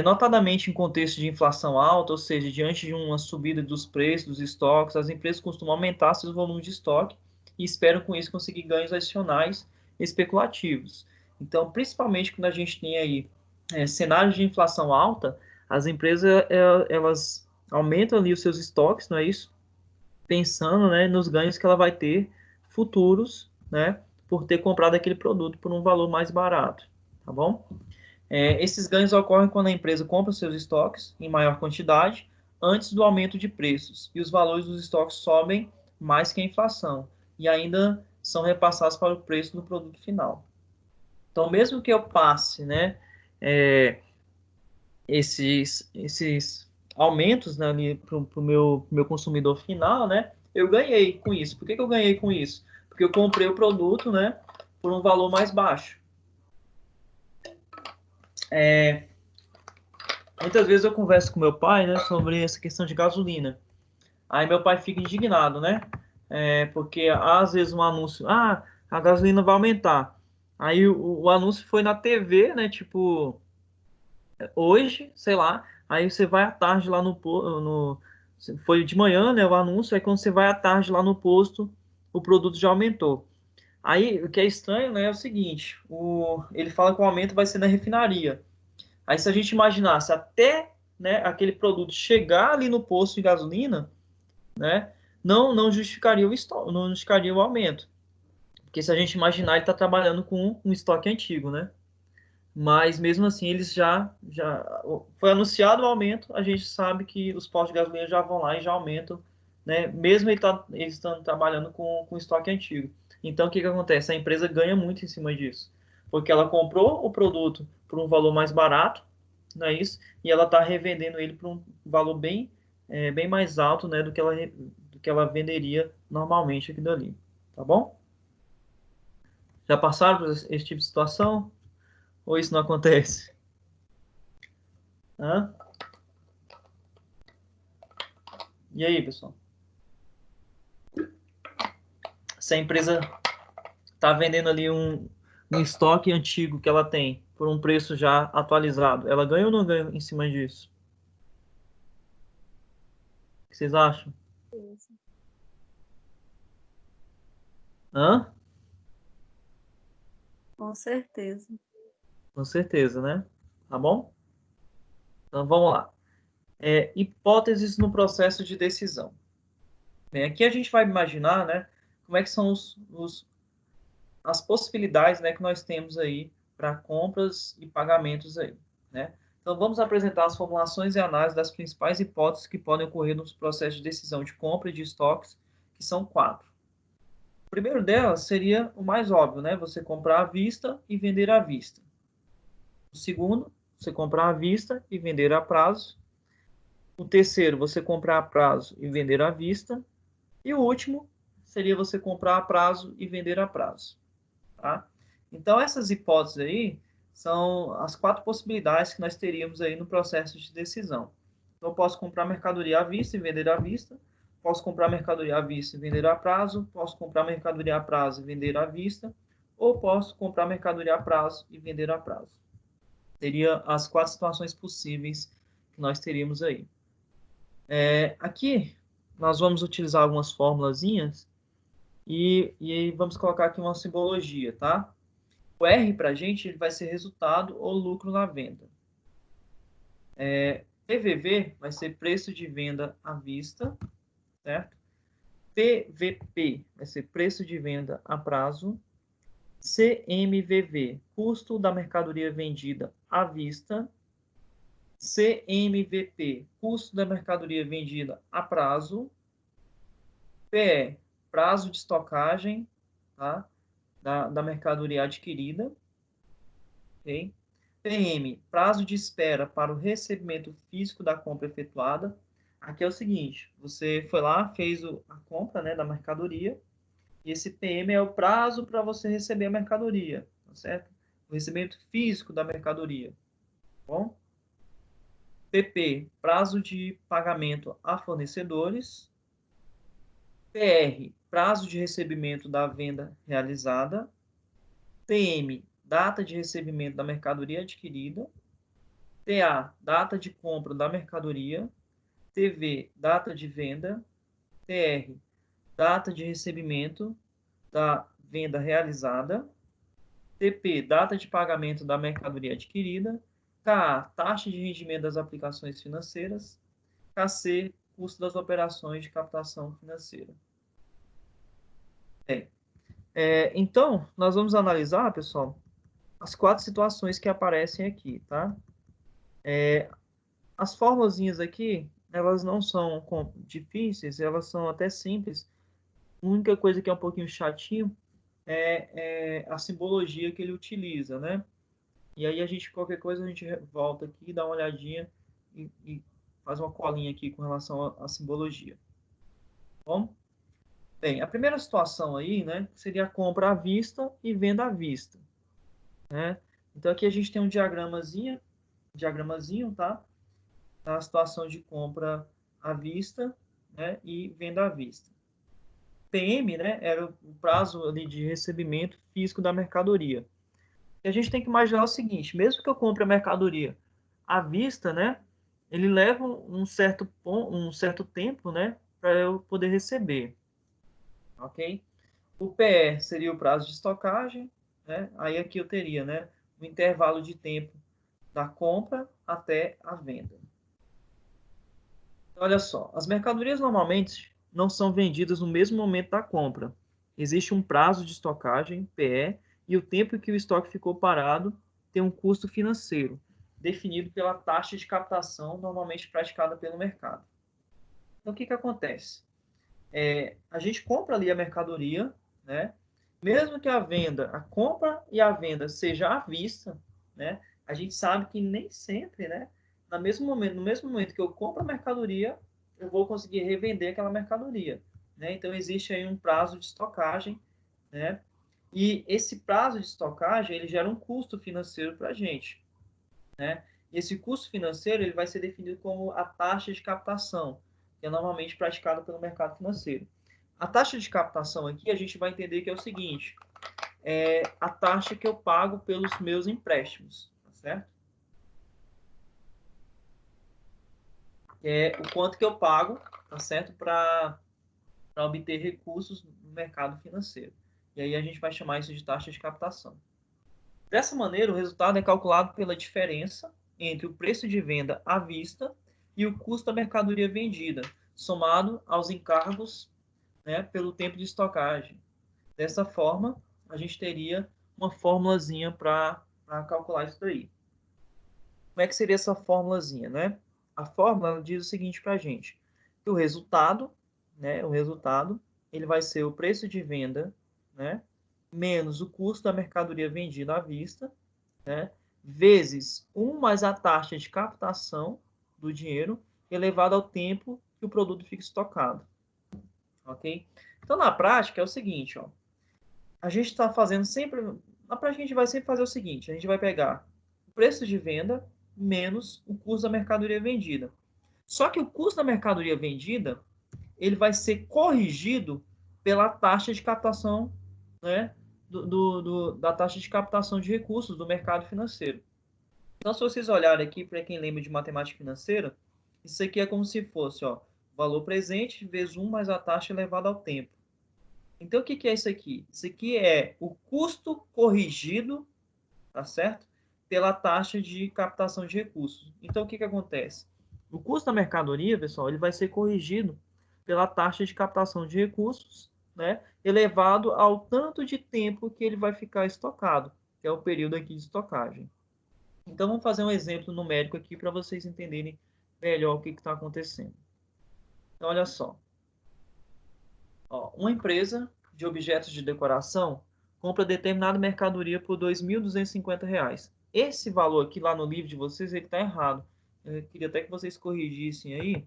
notadamente em contexto de inflação alta, ou seja, diante de uma subida dos preços dos estoques, as empresas costumam aumentar seus volumes de estoque e esperam com isso conseguir ganhos adicionais especulativos. Então, principalmente quando a gente tem aí cenários de inflação alta, as empresas elas aumentam ali os seus estoques, não é isso? Pensando, né, nos ganhos que ela vai ter futuros, né, por ter comprado aquele produto por um valor mais barato, tá bom? Esses ganhos ocorrem quando a empresa compra seus estoques em maior quantidade antes do aumento de preços e os valores dos estoques sobem mais que a inflação e ainda são repassados para o preço do produto final. Então, mesmo que eu passe, né, esses aumentos, né, para o meu consumidor final, né, eu ganhei com isso. Por que eu ganhei com isso? Porque eu comprei o produto, né, por um valor mais baixo. Muitas vezes eu converso com meu pai, né, sobre essa questão de gasolina. Aí meu pai fica indignado, né? Porque às vezes um anúncio, a gasolina vai aumentar. Aí o anúncio foi na TV, né? Tipo, hoje, sei lá. Aí você vai à tarde lá no foi de manhã, né? O anúncio. Aí quando você vai à tarde lá no posto, o produto já aumentou. Aí o que é estranho, né? É o seguinte: ele fala que o aumento vai ser na refinaria. Aí se a gente imaginasse até, né, aquele produto chegar ali no posto de gasolina, né, não justificaria o estoque, não justificaria o aumento. Porque se a gente imaginar, ele está trabalhando com um estoque antigo, né? Mas mesmo assim, eles já foi anunciado o aumento, a gente sabe que os postos de gasolina já vão lá e já aumentam, né? Mesmo eles estão trabalhando com estoque antigo. Então, o que acontece? A empresa ganha muito em cima disso, porque ela comprou o produto por um valor mais barato, não é isso? E ela está revendendo ele por um valor bem mais alto, né, do que ela venderia normalmente aqui dali, tá bom? Já passaram por esse tipo de situação? Ou isso não acontece? Hã? E aí, pessoal? Se a empresa está vendendo ali um estoque antigo que ela tem por um preço já atualizado, ela ganha ou não ganha em cima disso? O que vocês acham? Hã? Com certeza. Com certeza, né? Tá bom? Então vamos lá. Hipóteses no processo de decisão. Bem, aqui a gente vai imaginar, né, como é que são as possibilidades, né, que nós temos aí para compras e pagamentos aí, né? Então vamos apresentar as formulações e análise das principais hipóteses que podem ocorrer nos processos de decisão de compra e de estoques, que são 4. O primeiro delas seria o mais óbvio, né? Você comprar à vista e vender à vista. O segundo, você comprar à vista e vender a prazo. O terceiro, você comprar a prazo e vender à vista. E o último seria você comprar a prazo e vender a prazo. Tá? Então, essas hipóteses aí são as 4 possibilidades que nós teríamos aí no processo de decisão. Então, eu posso comprar mercadoria à vista e vender à vista, posso comprar mercadoria à vista e vender a prazo, posso comprar mercadoria a prazo e vender à vista, ou posso comprar mercadoria a prazo e vender a prazo. Seria as 4 situações possíveis que nós teríamos aí. Aqui, nós vamos utilizar algumas formulazinhas e vamos colocar aqui uma simbologia, tá? O R para a gente ele vai ser resultado ou lucro na venda. PVV vai ser preço de venda à vista, certo? PVP vai ser preço de venda a prazo. CMVV, custo da mercadoria vendida à vista. CMVP, custo da mercadoria vendida a prazo. PE, prazo de estocagem, tá? da mercadoria adquirida. Okay? PM, prazo de espera para o recebimento físico da compra efetuada. Aqui é o seguinte, você foi lá, fez a compra, né, da mercadoria, e esse PM é o prazo para você receber a mercadoria, tá certo? O recebimento físico da mercadoria, tá bom? PP, prazo de pagamento a fornecedores. PR, prazo de recebimento da venda realizada. TM, data de recebimento da mercadoria adquirida. TA, data de compra da mercadoria. TV, data de venda. TR, data de recebimento da venda realizada. TP, data de pagamento da mercadoria adquirida. KA, taxa de rendimento das aplicações financeiras. KC, custo das operações de captação financeira. Bem, então, nós vamos analisar, pessoal, as 4 situações que aparecem aqui, tá? As formulazinhas aqui, elas não são difíceis, elas são até simples. A única coisa que é um pouquinho chatinho é a simbologia que ele utiliza, né? E aí qualquer coisa, a gente volta aqui, dá uma olhadinha e faz uma colinha aqui com relação à simbologia. Bom? Bem, a primeira situação aí, né, seria a compra à vista e venda à vista, né? Então aqui a gente tem um diagramazinho, tá? Na situação de compra à vista, né, e venda à vista. PM, né, era o prazo ali de recebimento físico da mercadoria. E a gente tem que imaginar o seguinte, mesmo que eu compre a mercadoria à vista, né, ele leva um certo tempo, né, para eu poder receber, ok? O PE seria o prazo de estocagem, né? Aí aqui eu teria, né, o intervalo de tempo da compra até a venda. Olha só, as mercadorias normalmente não são vendidas no mesmo momento da compra. Existe um prazo de estocagem, PE, e o tempo que o estoque ficou parado tem um custo financeiro, definido pela taxa de captação normalmente praticada pelo mercado. Então, o que acontece? A gente compra ali a mercadoria, né? Mesmo que a compra e a venda seja à vista, né? A gente sabe que nem sempre, né? No mesmo momento que eu compro a mercadoria, eu vou conseguir revender aquela mercadoria, né? Então, existe aí um prazo de estocagem, né? E esse prazo de estocagem, ele gera um custo financeiro para a gente, né? E esse custo financeiro, ele vai ser definido como a taxa de captação, que é normalmente praticada pelo mercado financeiro. A taxa de captação aqui, a gente vai entender que é o seguinte, é a taxa que eu pago pelos meus empréstimos, tá certo? É o quanto que eu pago, tá certo? Para obter recursos no mercado financeiro. E aí a gente vai chamar isso de taxa de captação. Dessa maneira, o resultado é calculado pela diferença entre o preço de venda à vista e o custo da mercadoria vendida, somado aos encargos, né, pelo tempo de estocagem. Dessa forma, a gente teria uma formulazinha para calcular isso daí. Como é que seria essa formulazinha, né? A fórmula diz o seguinte para a gente, que o resultado, né, ele vai ser o preço de venda, né, menos o custo da mercadoria vendida à vista, né, vezes 1 mais a taxa de captação do dinheiro elevado ao tempo que o produto fica estocado. Ok? Então, na prática, é o seguinte, ó, a gente está fazendo sempre... Na prática, a gente vai sempre fazer o seguinte, a gente vai pegar o preço de venda menos o custo da mercadoria vendida. Só que o custo da mercadoria vendida, ele vai ser corrigido pela taxa de captação, né, da taxa de captação de recursos do mercado financeiro. Então, se vocês olharem aqui, para quem lembra de matemática financeira, isso aqui é como se fosse, ó, valor presente vezes 1 mais a taxa elevada ao tempo. Então, o que é isso aqui? Isso aqui é o custo corrigido, tá certo? Pela taxa de captação de recursos. Então, o que acontece? O custo da mercadoria, pessoal, ele vai ser corrigido pela taxa de captação de recursos, né? Elevado ao tanto de tempo que ele vai ficar estocado, que é o período aqui de estocagem. Então, vamos fazer um exemplo numérico aqui para vocês entenderem melhor o que está acontecendo. Então, olha só. Ó, uma empresa de objetos de decoração compra determinada mercadoria por R$ 2.250. Esse valor aqui lá no livro de vocês, ele está errado. Eu queria até que vocês corrigissem aí,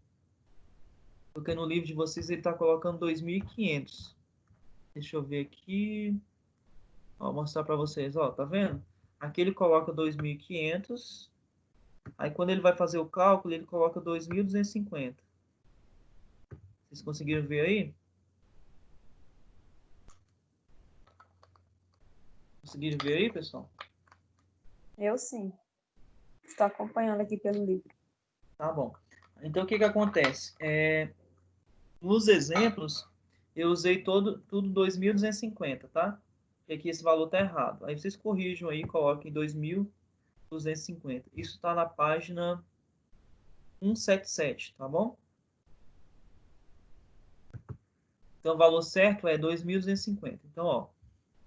porque no livro de vocês ele está colocando 2.500. Deixa eu ver aqui. Ó, vou mostrar para vocês, ó, tá vendo? Aqui ele coloca 2.500. Aí quando ele vai fazer o cálculo, ele coloca 2.250. Vocês conseguiram ver aí? Conseguiram ver aí, pessoal? Eu sim. Estou acompanhando aqui pelo livro. Tá bom. Então, o que acontece? Nos exemplos, eu usei tudo 2.250, tá? E aqui esse valor tá errado. Aí vocês corrijam aí, coloquem 2.250. Isso está na página 177, tá bom? Então, o valor certo é 2.250. Então, ó,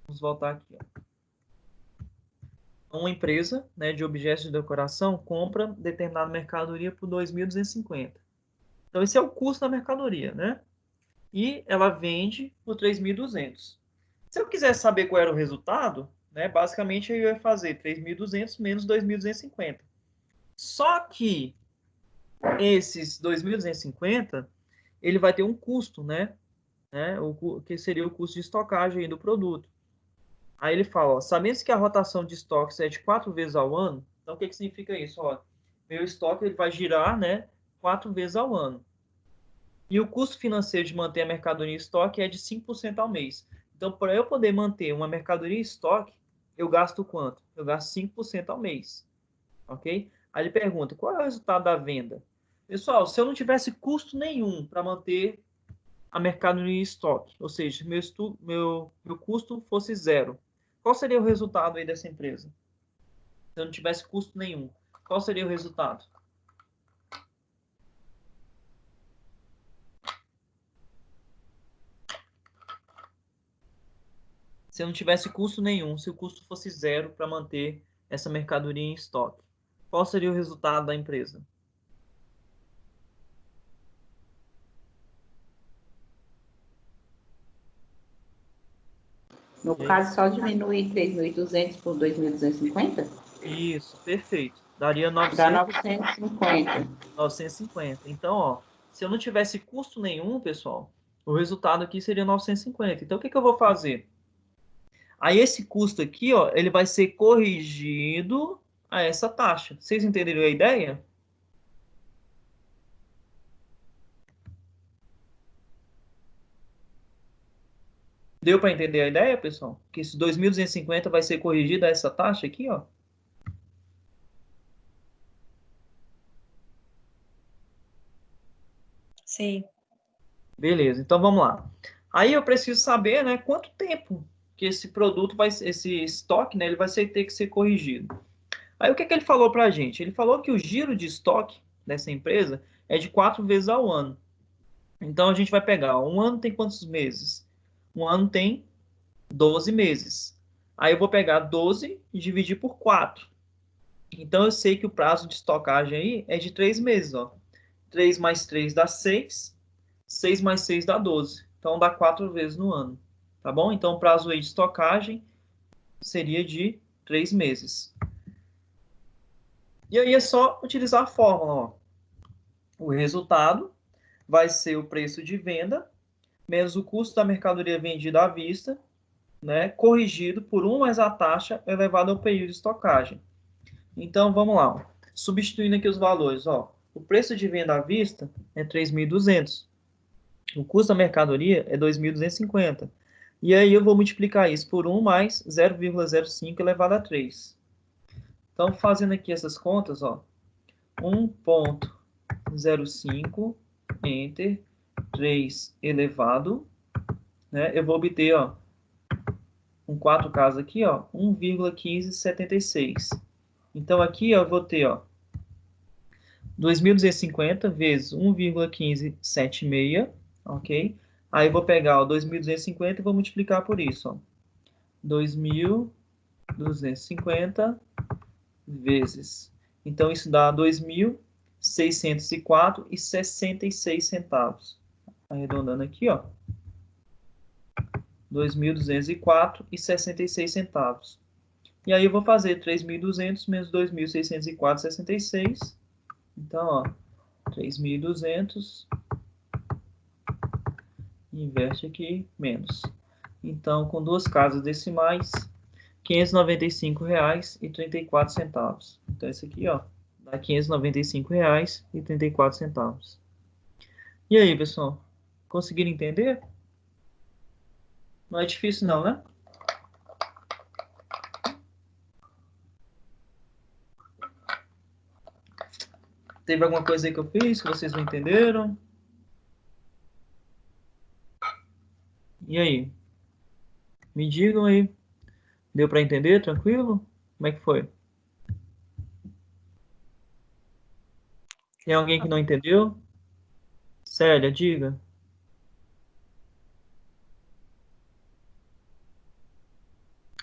vamos voltar aqui, ó. Uma empresa, né, de objetos de decoração compra determinada mercadoria por 2.250. Então, esse é o custo da mercadoria, né? E ela vende por 3.200. Se eu quiser saber qual era o resultado, né, basicamente eu ia fazer 3.200 menos 2.250. Só que esses 2.250, ele vai ter um custo, né? Que seria o custo de estocagem do produto. Aí ele fala, ó, sabendo que a rotação de estoques é de 4 vezes ao ano, então o que significa isso? Ó, meu estoque ele vai girar, né, 4 vezes ao ano. E o custo financeiro de manter a mercadoria em estoque é de 5% ao mês. Então, para eu poder manter uma mercadoria em estoque, eu gasto quanto? Eu gasto 5% ao mês. Ok? Aí ele pergunta, qual é o resultado da venda? Pessoal, se eu não tivesse custo nenhum para manter a mercadoria em estoque, ou seja, meu custo fosse zero, qual seria o resultado aí dessa empresa? Se eu não tivesse custo nenhum, qual seria o resultado? se não tivesse custo nenhum, se o custo fosse zero para manter essa mercadoria em estoque? Qual seria o resultado da empresa? No caso, só diminuir 3.200 por 2.250? Isso, perfeito. Daria Dá 950. 950. Então, ó, se eu não tivesse custo nenhum, pessoal, o resultado aqui seria 950. Então, o que que eu vou fazer? Aí, esse custo aqui, ó, ele vai ser corrigido a essa taxa. Vocês entenderam a ideia? Deu para entender a ideia, pessoal? Que esse 2.250 vai ser corrigido a essa taxa aqui, ó. Sim. Beleza, então vamos lá. Aí eu preciso saber, né, quanto tempo que esse produto vai, esse estoque, né, ele vai ter que ser corrigido. Aí o que que ele falou para a gente? Ele falou que o giro de estoque dessa empresa é de 4 vezes ao ano. Então a gente vai pegar, um ano tem quantos meses? Um ano tem 12 meses. Aí eu vou pegar 12 e dividir por 4. Então eu sei que o prazo de estocagem aí é de 3 meses, ó. 3 mais 3 dá 6. 6 mais 6 dá 12. Então dá 4 vezes no ano. Tá bom? Então o prazo aí de estocagem seria de 3 meses. E aí é só utilizar a fórmula, ó. O resultado vai ser o preço de venda menos o custo da mercadoria vendida à vista, né, corrigido por 1 mais a taxa elevada ao período de estocagem. Então, vamos lá. Ó. Substituindo aqui os valores. Ó. O preço de venda à vista é 3.200. O custo da mercadoria é 2.250. E aí eu vou multiplicar isso por 1 mais 0,05 elevado a 3. Então, fazendo aqui essas contas, ó, 1,05 entre 3 elevado, né, eu vou obter, ó, com 4 casas aqui, ó, 1,1576. Então, aqui ó, eu vou ter, ó, 2.250 vezes 1,1576, ok? Aí eu vou pegar o 2.250 e vou multiplicar por isso, ó. 2.250 vezes. Então, isso dá 2.604,66 centavos. Arredondando aqui, ó. 2.204,66 centavos. E aí eu vou fazer 3.200 menos 2.604,66. Então, ó, 3.200, inverte aqui, menos. Então, com duas casas decimais, R$ 595,34. Então, esse aqui, ó, dá R$ 595,34. E aí, pessoal? Conseguiram entender? Não é difícil não, né? Teve alguma coisa aí que eu fiz que vocês não entenderam? E aí? Me digam aí. Deu para entender? Tranquilo? Como é que foi? Tem alguém que não entendeu? Célia, diga.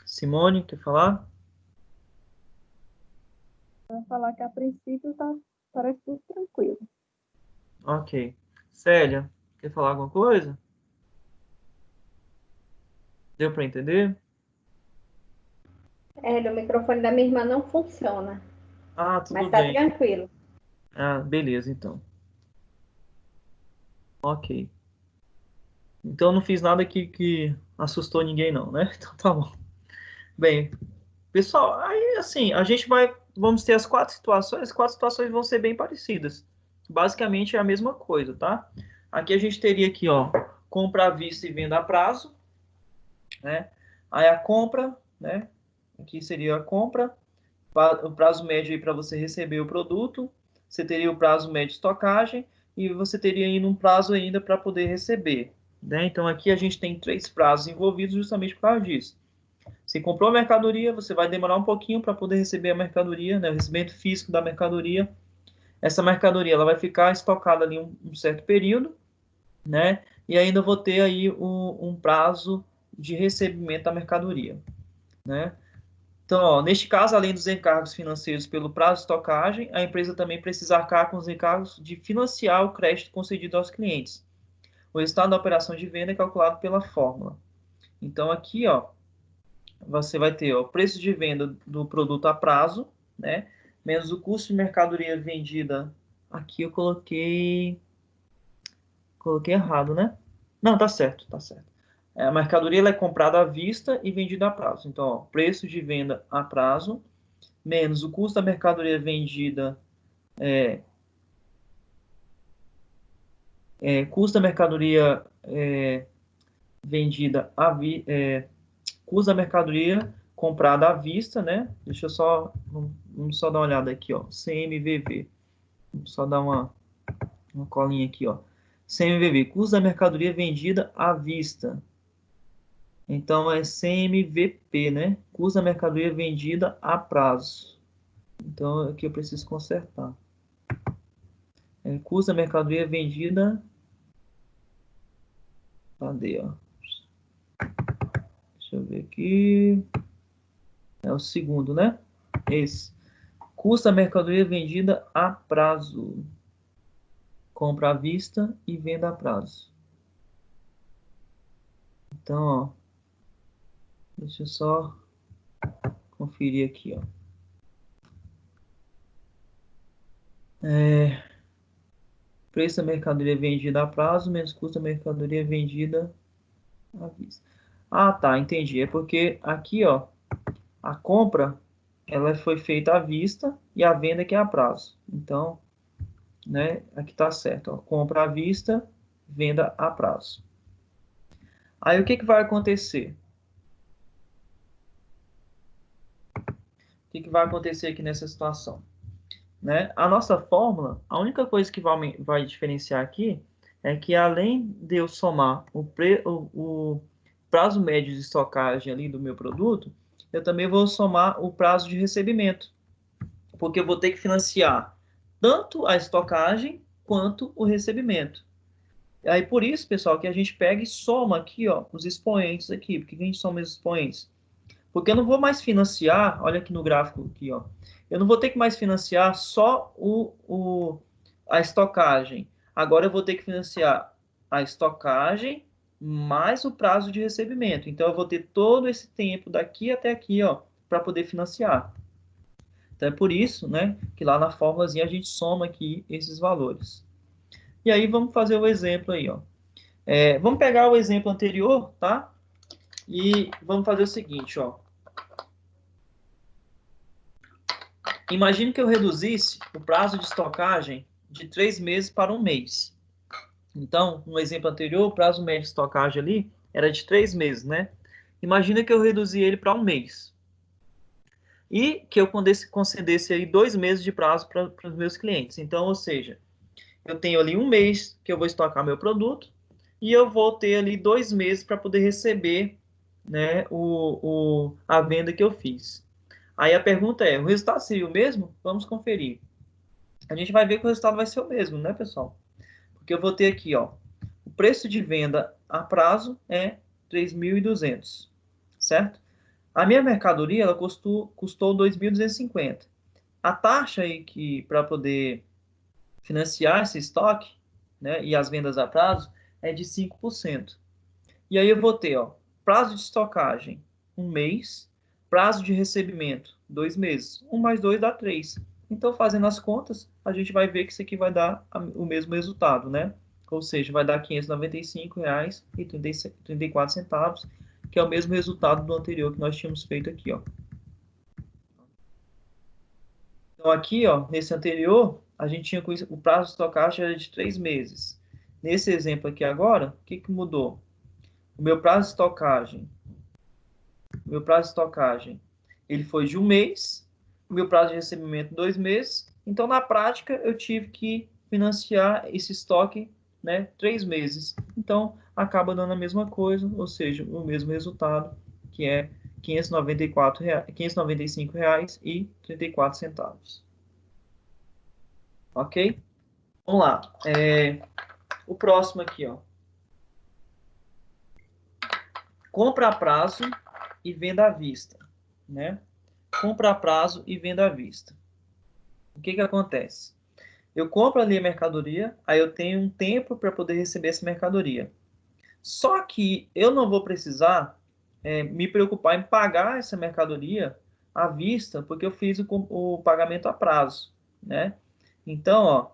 Simone, quer falar? Vou falar que a princípio parece tudo tranquilo. Ok. Célia, quer falar alguma coisa? Deu para entender? O microfone da minha irmã não funciona, Ah, tudo mas tá bem. tranquilo. Ah, beleza, então. Ok. Então não fiz nada que assustou ninguém, não, né? Então tá bom. Bem, pessoal, aí assim, vamos ter as quatro situações vão ser bem parecidas. Basicamente é a mesma coisa, tá? Aqui a gente teria aqui, ó, compra à vista e venda a prazo, né? Aí a compra, né? Aqui seria a compra, o prazo médio aí para você receber o produto, você teria o prazo médio de estocagem e você teria ainda um prazo ainda para poder receber, né? Então aqui a gente tem 3 prazos envolvidos justamente por causa disso. Você comprou a mercadoria, você vai demorar um pouquinho para poder receber a mercadoria, né? O recebimento físico da mercadoria. Essa mercadoria ela vai ficar estocada ali um certo período, né? E ainda vou ter aí um prazo de recebimento da mercadoria, né? Então, ó, neste caso, além dos encargos financeiros pelo prazo de estocagem, a empresa também precisa arcar com os encargos de financiar o crédito concedido aos clientes. O resultado da operação de venda é calculado pela fórmula. Então, aqui, ó, você vai ter ó, o preço de venda do produto a prazo, né? Menos o custo de mercadoria vendida. Aqui eu coloquei errado, né? Não, tá certo, tá certo. A mercadoria ela é comprada à vista e vendida a prazo. Então, ó, preço de venda a prazo, menos o custo da mercadoria vendida, custo da mercadoria vendida custo da mercadoria comprada à vista, né? Deixa eu só, vamos só dar uma olhada aqui, ó, CMVV. Vamos só dar uma colinha aqui, ó. CMVV, custo da mercadoria vendida à vista. Então, é CMVP, né? Custo da mercadoria vendida a prazo. Então, aqui eu preciso consertar. Custo da mercadoria vendida... Cadê, ó? Deixa eu ver aqui. É o segundo, né? Esse. Custo da mercadoria vendida a prazo. Compra à vista e venda a prazo. Então, ó. Deixa eu só conferir aqui, ó. Preço da mercadoria vendida a prazo menos custo da mercadoria vendida à vista. Ah, tá, entendi. É porque aqui, ó, a compra ela foi feita à vista e a venda que é a prazo. Então, né, aqui tá certo, ó, compra à vista, venda a prazo. Aí o que vai acontecer? O que vai acontecer aqui nessa situação? Né? A nossa fórmula, a única coisa que vai diferenciar aqui é que além de eu somar o prazo médio de estocagem ali do meu produto, eu também vou somar o prazo de recebimento, porque eu vou ter que financiar tanto a estocagem quanto o recebimento. E aí por isso, pessoal, que a gente pega e soma aqui, ó, os expoentes aqui. Por que a gente soma os expoentes? Porque eu não vou mais financiar, olha aqui no gráfico aqui, ó. Eu não vou ter que mais financiar só a estocagem. Agora eu vou ter que financiar a estocagem mais o prazo de recebimento. Então eu vou ter todo esse tempo daqui até aqui, ó, para poder financiar. Então é por isso, né, que lá na formulazinha a gente soma aqui esses valores. E aí vamos fazer o exemplo aí, ó. Vamos pegar o exemplo anterior, tá? E vamos fazer o seguinte, ó. Imagine que eu reduzisse o prazo de estocagem de 3 meses para 1 mês. Então, no exemplo anterior, o prazo médio de estocagem ali era de 3 meses, né? Imagina que eu reduzi ele para 1 mês. E que eu concedesse aí 2 meses de prazo para os meus clientes. Então, ou seja, eu tenho ali 1 mês que eu vou estocar meu produto e eu vou ter ali 2 meses para poder receber, né, a venda que eu fiz. Aí a pergunta é, o resultado seria o mesmo? Vamos conferir. A gente vai ver que o resultado vai ser o mesmo, né, pessoal? Porque eu vou ter aqui, ó, o preço de venda a prazo é 3.200, certo? A minha mercadoria, ela custou 2.250. A taxa aí que para poder financiar esse estoque, né, e as vendas a prazo é de 5%. E aí eu vou ter, ó, prazo de estocagem 1 mês, prazo de recebimento 2 meses. 1 mais 2 dá 3. Então, fazendo as contas, a gente vai ver que isso aqui vai dar o mesmo resultado, né? Ou seja, vai dar R$ 595,34, que é o mesmo resultado do anterior que nós tínhamos feito aqui, ó. Então, aqui, ó, nesse anterior, a gente tinha o prazo de estocagem era de 3 meses. Nesse exemplo aqui agora, o que mudou? O meu prazo de estocagem, ele foi de 1 mês, o meu prazo de recebimento 2 meses. Então, na prática, eu tive que financiar esse estoque, né, 3 meses. Então, acaba dando a mesma coisa, ou seja, o mesmo resultado, que é R$ 595,34. Ok? Vamos lá. O próximo aqui, ó. compra a prazo e venda à vista, né? Compra a prazo e venda à vista. O que acontece? Eu compro ali a mercadoria, aí eu tenho um tempo para poder receber essa mercadoria. Só que eu não vou precisar me preocupar em pagar essa mercadoria à vista, porque eu fiz o pagamento a prazo, né? Então, ó,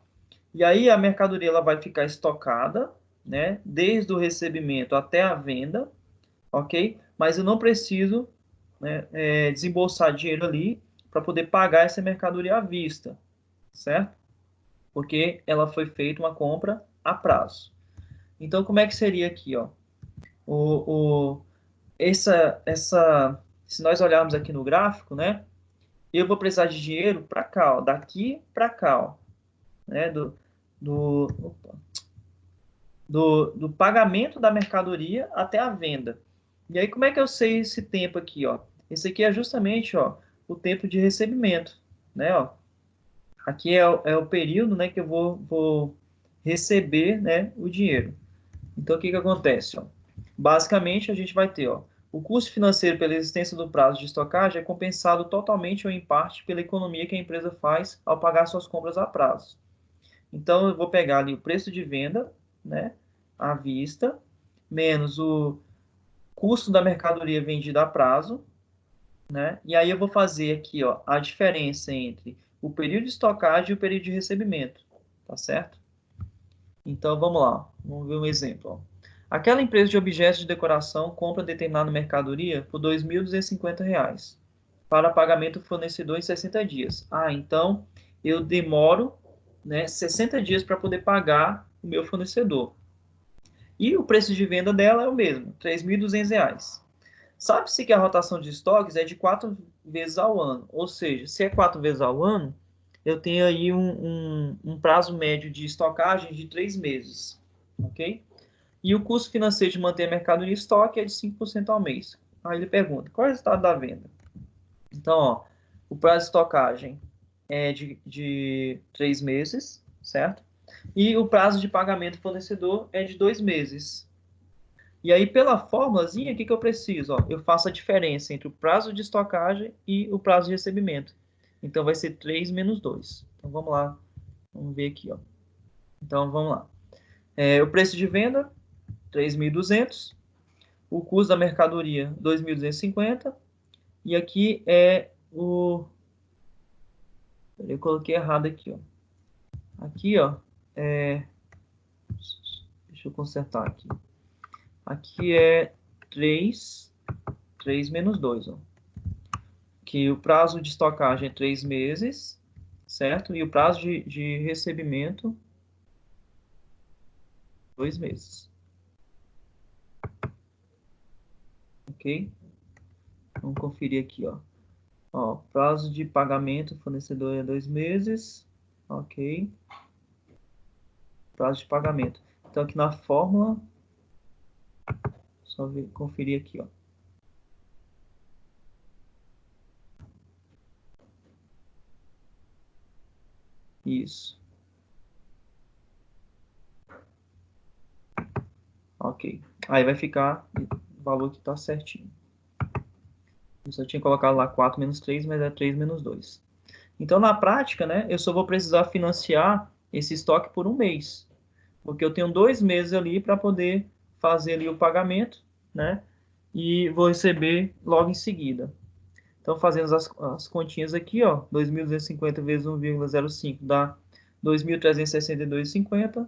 e aí a mercadoria ela vai ficar estocada, né? Desde o recebimento até a venda, ok? Mas eu não preciso, né, desembolsar dinheiro ali para poder pagar essa mercadoria à vista, certo? Porque ela foi feita uma compra a prazo. Então, como é que seria aqui, ó? Se nós olharmos aqui no gráfico, né? Eu vou precisar de dinheiro para cá, ó, daqui para cá, ó, né? Do pagamento da mercadoria até a venda. E aí, como é que eu sei esse tempo aqui, ó? Esse aqui é justamente, ó, o tempo de recebimento, né? Ó. Aqui é o período, né, que eu vou receber, né, o dinheiro. Então, o que acontece, ó? Basicamente, a gente vai ter, ó, o custo financeiro pela existência do prazo de estocagem é compensado totalmente ou em parte pela economia que a empresa faz ao pagar suas compras a prazo. Então, eu vou pegar ali o preço de venda, né, à vista, menos o custo da mercadoria vendida a prazo, né? E aí eu vou fazer aqui, ó, a diferença entre o período de estocagem e o período de recebimento, tá certo? Então, vamos lá, vamos ver um exemplo, ó. Aquela empresa de objetos de decoração compra determinada mercadoria por R$ 2.250 para pagamento do fornecedor em 60 dias. Ah, então eu demoro, né, 60 dias para poder pagar o meu fornecedor. E o preço de venda dela é o mesmo, R$ 3.200. Sabe-se que a rotação de estoques é de 4 vezes ao ano. Ou seja, se é 4 vezes ao ano, eu tenho aí um prazo médio de estocagem de 3 meses. Ok? E o custo financeiro de manter a mercadoria em estoque é de 5% ao mês. Aí ele pergunta, qual é o resultado da venda? Então, ó, o prazo de estocagem é de 3 meses, certo? E o prazo de pagamento do fornecedor é de 2 meses. E aí, pela fórmulazinha, o que eu preciso? Ó, eu faço a diferença entre o prazo de estocagem e o prazo de recebimento. Então, vai ser 3 menos 2. Então, vamos lá. Vamos ver aqui, ó. Então, vamos lá. O preço de venda, 3.200. O custo da mercadoria, 2.250. E aqui é o... Eu coloquei errado aqui, ó. Aqui, ó, deixa eu consertar aqui. Aqui é 3 menos 2, ó. Que o prazo de estocagem é 3 meses, certo? E o prazo de recebimento, 2 meses. Ok? Vamos conferir aqui, ó. Ó, prazo de pagamento fornecedor é 2 meses. Ok. Prazo de pagamento. Então, aqui na fórmula, só conferir aqui, ó. Isso. Ok. Aí vai ficar o valor que está certinho. Eu só tinha colocado lá 4 menos 3, mas é 3 menos 2. Então, na prática, né, eu só vou precisar financiar esse estoque por um mês. Porque eu tenho 2 meses ali para poder fazer ali o pagamento, né? E vou receber logo em seguida. Então, fazendo as continhas aqui, ó, 2.250 vezes 1,05 dá 2.362,50.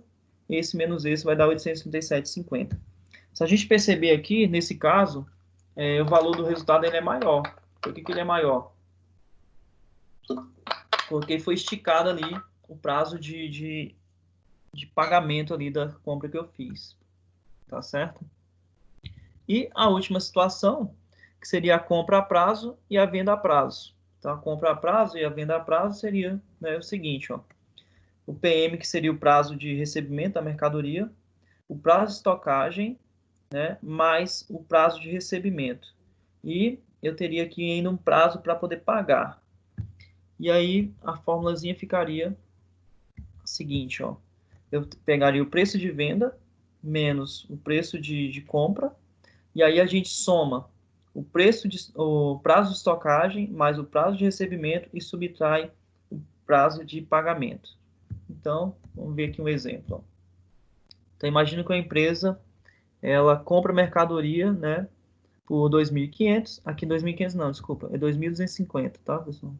Esse menos esse vai dar 837,50. Se a gente perceber aqui, nesse caso, o valor do resultado ele é maior. Por que ele é maior? Porque foi esticado ali o prazo de pagamento ali da compra que eu fiz. Tá certo? E a última situação, que seria a compra a prazo e a venda a prazo. Então, a compra a prazo e a venda a prazo seria, né, o seguinte, ó. O PM, que seria o prazo de recebimento da mercadoria, o prazo de estocagem, né, mais o prazo de recebimento. E eu teria aqui ainda um prazo para poder pagar. E aí a formulazinha ficaria a seguinte, ó. Eu pegaria o preço de venda menos o preço de compra, E aí a gente soma o prazo de estocagem mais o prazo de recebimento e subtrai o prazo de pagamento. Então, vamos ver aqui um exemplo. Então, imagina que a empresa ela compra mercadoria, né, por 2.500. Aqui 2.500 não, desculpa, é 2.250, tá, pessoal?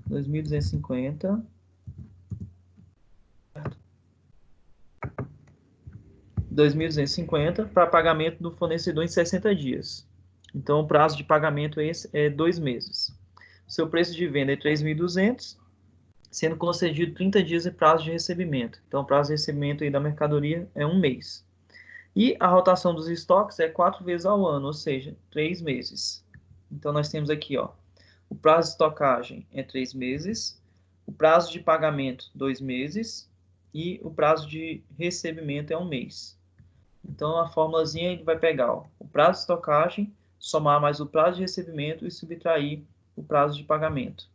2.250. 2.250 para pagamento do fornecedor em 60 dias. Então, o prazo de pagamento é 2 meses. Seu preço de venda é 3.200, sendo concedido 30 dias de prazo de recebimento. Então, o prazo de recebimento aí da mercadoria é 1 mês. E a rotação dos estoques é 4 vezes ao ano, ou seja, 3 meses. Então, nós temos aqui, ó, o prazo de estocagem é 3 meses, o prazo de pagamento 2 meses e o prazo de recebimento é 1 mês. Então, a formulazinha ele vai pegar ó, o prazo de estocagem, somar mais o prazo de recebimento e subtrair o prazo de pagamento.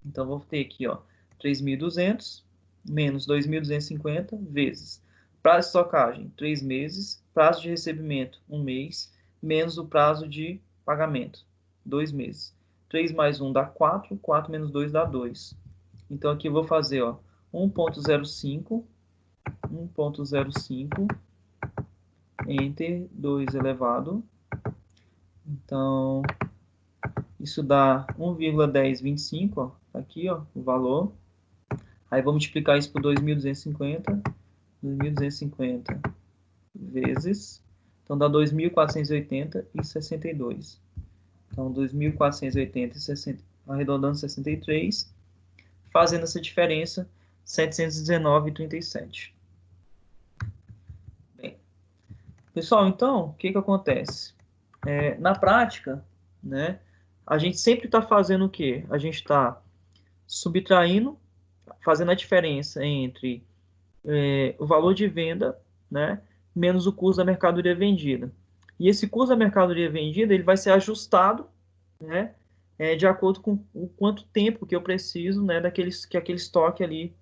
Então, vou ter aqui, ó, 3.200 menos 2.250 vezes prazo de estocagem, 3 meses, prazo de recebimento, 1 mês, menos o prazo de pagamento, 2 meses. 3 mais 1 dá 4, 4 menos 2 dá 2. Então, aqui eu vou fazer, ó, 1.05, entre 2 elevado. Então, isso dá 1,1025, ó, tá aqui, ó, o valor. Aí vou multiplicar isso por 2.250, 2.250 vezes, então dá 2.480 e 62. Então, 2.480 e 60, arredondando 63, fazendo essa diferença, 719,37. Bem, pessoal, então, o que que acontece? Na prática, né, a gente sempre está fazendo o quê? A gente está subtraindo, fazendo a diferença entre o valor de venda, né, menos o custo da mercadoria vendida. E esse custo da mercadoria vendida ele vai ser ajustado, né, de acordo com o quanto tempo que eu preciso, né, que aquele estoque ali,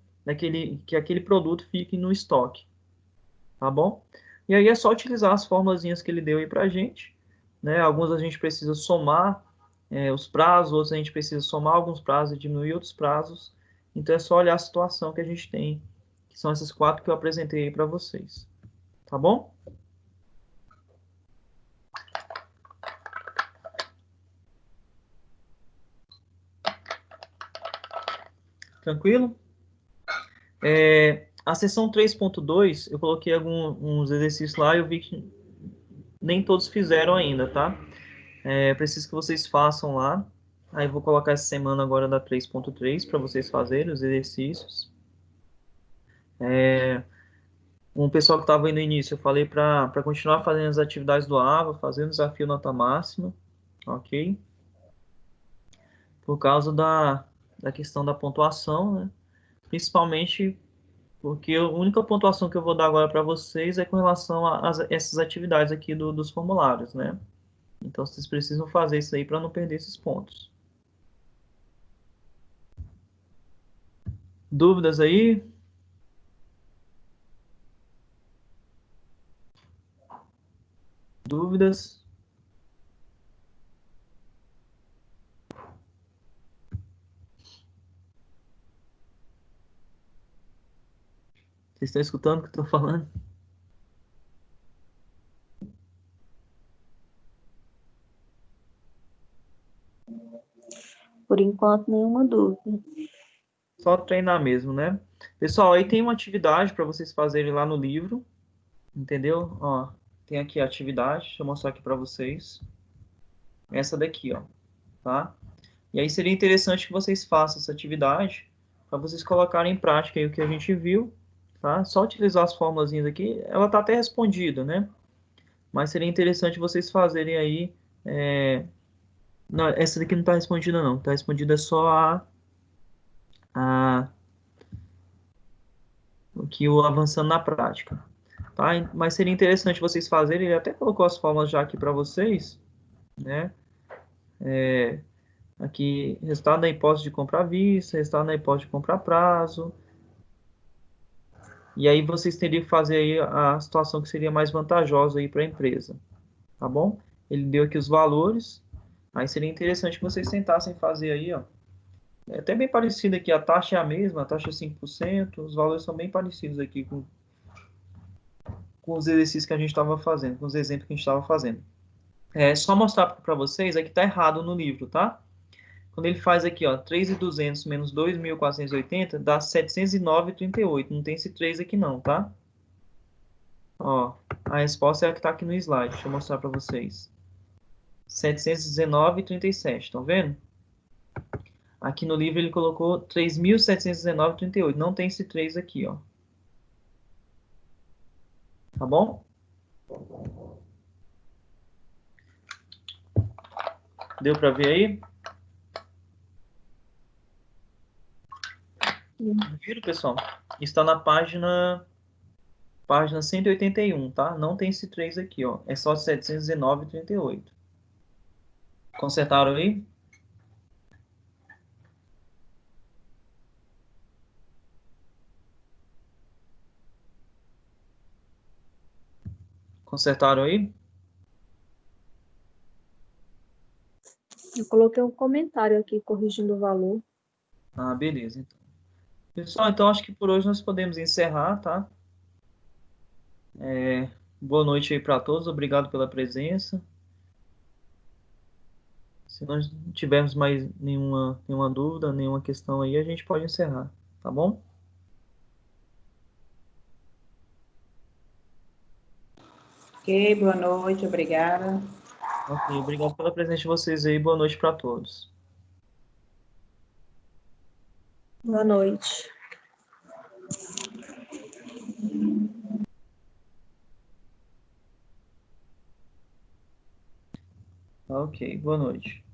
que aquele produto fique no estoque, tá bom? E aí é só utilizar as formulazinhas que ele deu aí pra gente, né? Alguns a gente precisa somar os prazos, outros a gente precisa somar alguns prazos e diminuir outros prazos. Então é só olhar a situação que a gente tem, que são essas 4 que eu apresentei aí para vocês. Tá bom? Tranquilo? A seção 3.2, eu coloquei alguns exercícios lá e eu vi que nem todos fizeram ainda, tá? Preciso que vocês façam lá. Aí eu vou colocar essa semana agora da 3.3 para vocês fazerem os exercícios. Um pessoal que estava aí no início, eu falei para continuar fazendo as atividades do AVA, fazendo o desafio nota máxima, ok? Por causa da questão da pontuação, né? Principalmente porque a única pontuação que eu vou dar agora para vocês é com relação a essas atividades aqui dos formulários, né? Então, vocês precisam fazer isso aí para não perder esses pontos. Dúvidas aí? Dúvidas? Vocês estão escutando o que eu estou falando? Por enquanto, nenhuma dúvida. Só treinar mesmo, né? Pessoal, aí tem uma atividade para vocês fazerem lá no livro, entendeu? Ó, tem aqui a atividade, deixa eu mostrar aqui para vocês. Essa daqui, ó, tá? E aí seria interessante que vocês façam essa atividade para vocês colocarem em prática aí o que a gente viu, tá? Só utilizar as formulazinhas aqui, ela tá até respondida, né? Mas seria interessante vocês fazerem aí. Não, essa daqui não está respondida, não. Está respondida só o que o avançando na prática, tá? Mas seria interessante vocês fazerem. Ele até colocou as formas já aqui para vocês, né? Aqui, resultado da hipótese de compra à vista, resultado da hipótese de compra a prazo. E aí vocês teriam que fazer aí a situação que seria mais vantajosa aí para a empresa, tá bom? Ele deu aqui os valores, aí seria interessante que vocês tentassem fazer aí, ó. É até bem parecido aqui, a taxa é a mesma, a taxa é 5%, os valores são bem parecidos aqui com os exercícios que a gente estava fazendo, com os exemplos que a gente estava fazendo. É só mostrar para vocês, aqui tá errado no livro, tá? Quando ele faz aqui, ó, 3.200 menos 2.480 dá 709,38. Não tem esse 3 aqui não, tá? Ó, a resposta é a que está aqui no slide. Deixa eu mostrar para vocês. 719,37. Estão vendo? Aqui no livro ele colocou 3.719,38. Não tem esse 3 aqui, ó. Tá bom? Deu para ver aí? Viram, pessoal? Está na página 181, tá? Não tem esse 3 aqui, ó. É só 719,38. Consertaram aí? Consertaram aí? Eu coloquei um comentário aqui corrigindo o valor. Ah, beleza, então. Pessoal, então acho que por hoje nós podemos encerrar, tá? Boa noite aí para todos, obrigado pela presença. Se nós não tivermos mais nenhuma dúvida, nenhuma questão aí, a gente pode encerrar, tá bom? Ok, boa noite, obrigada. Ok, obrigado pela presença de vocês aí, boa noite para todos. Boa noite. Ok, boa noite.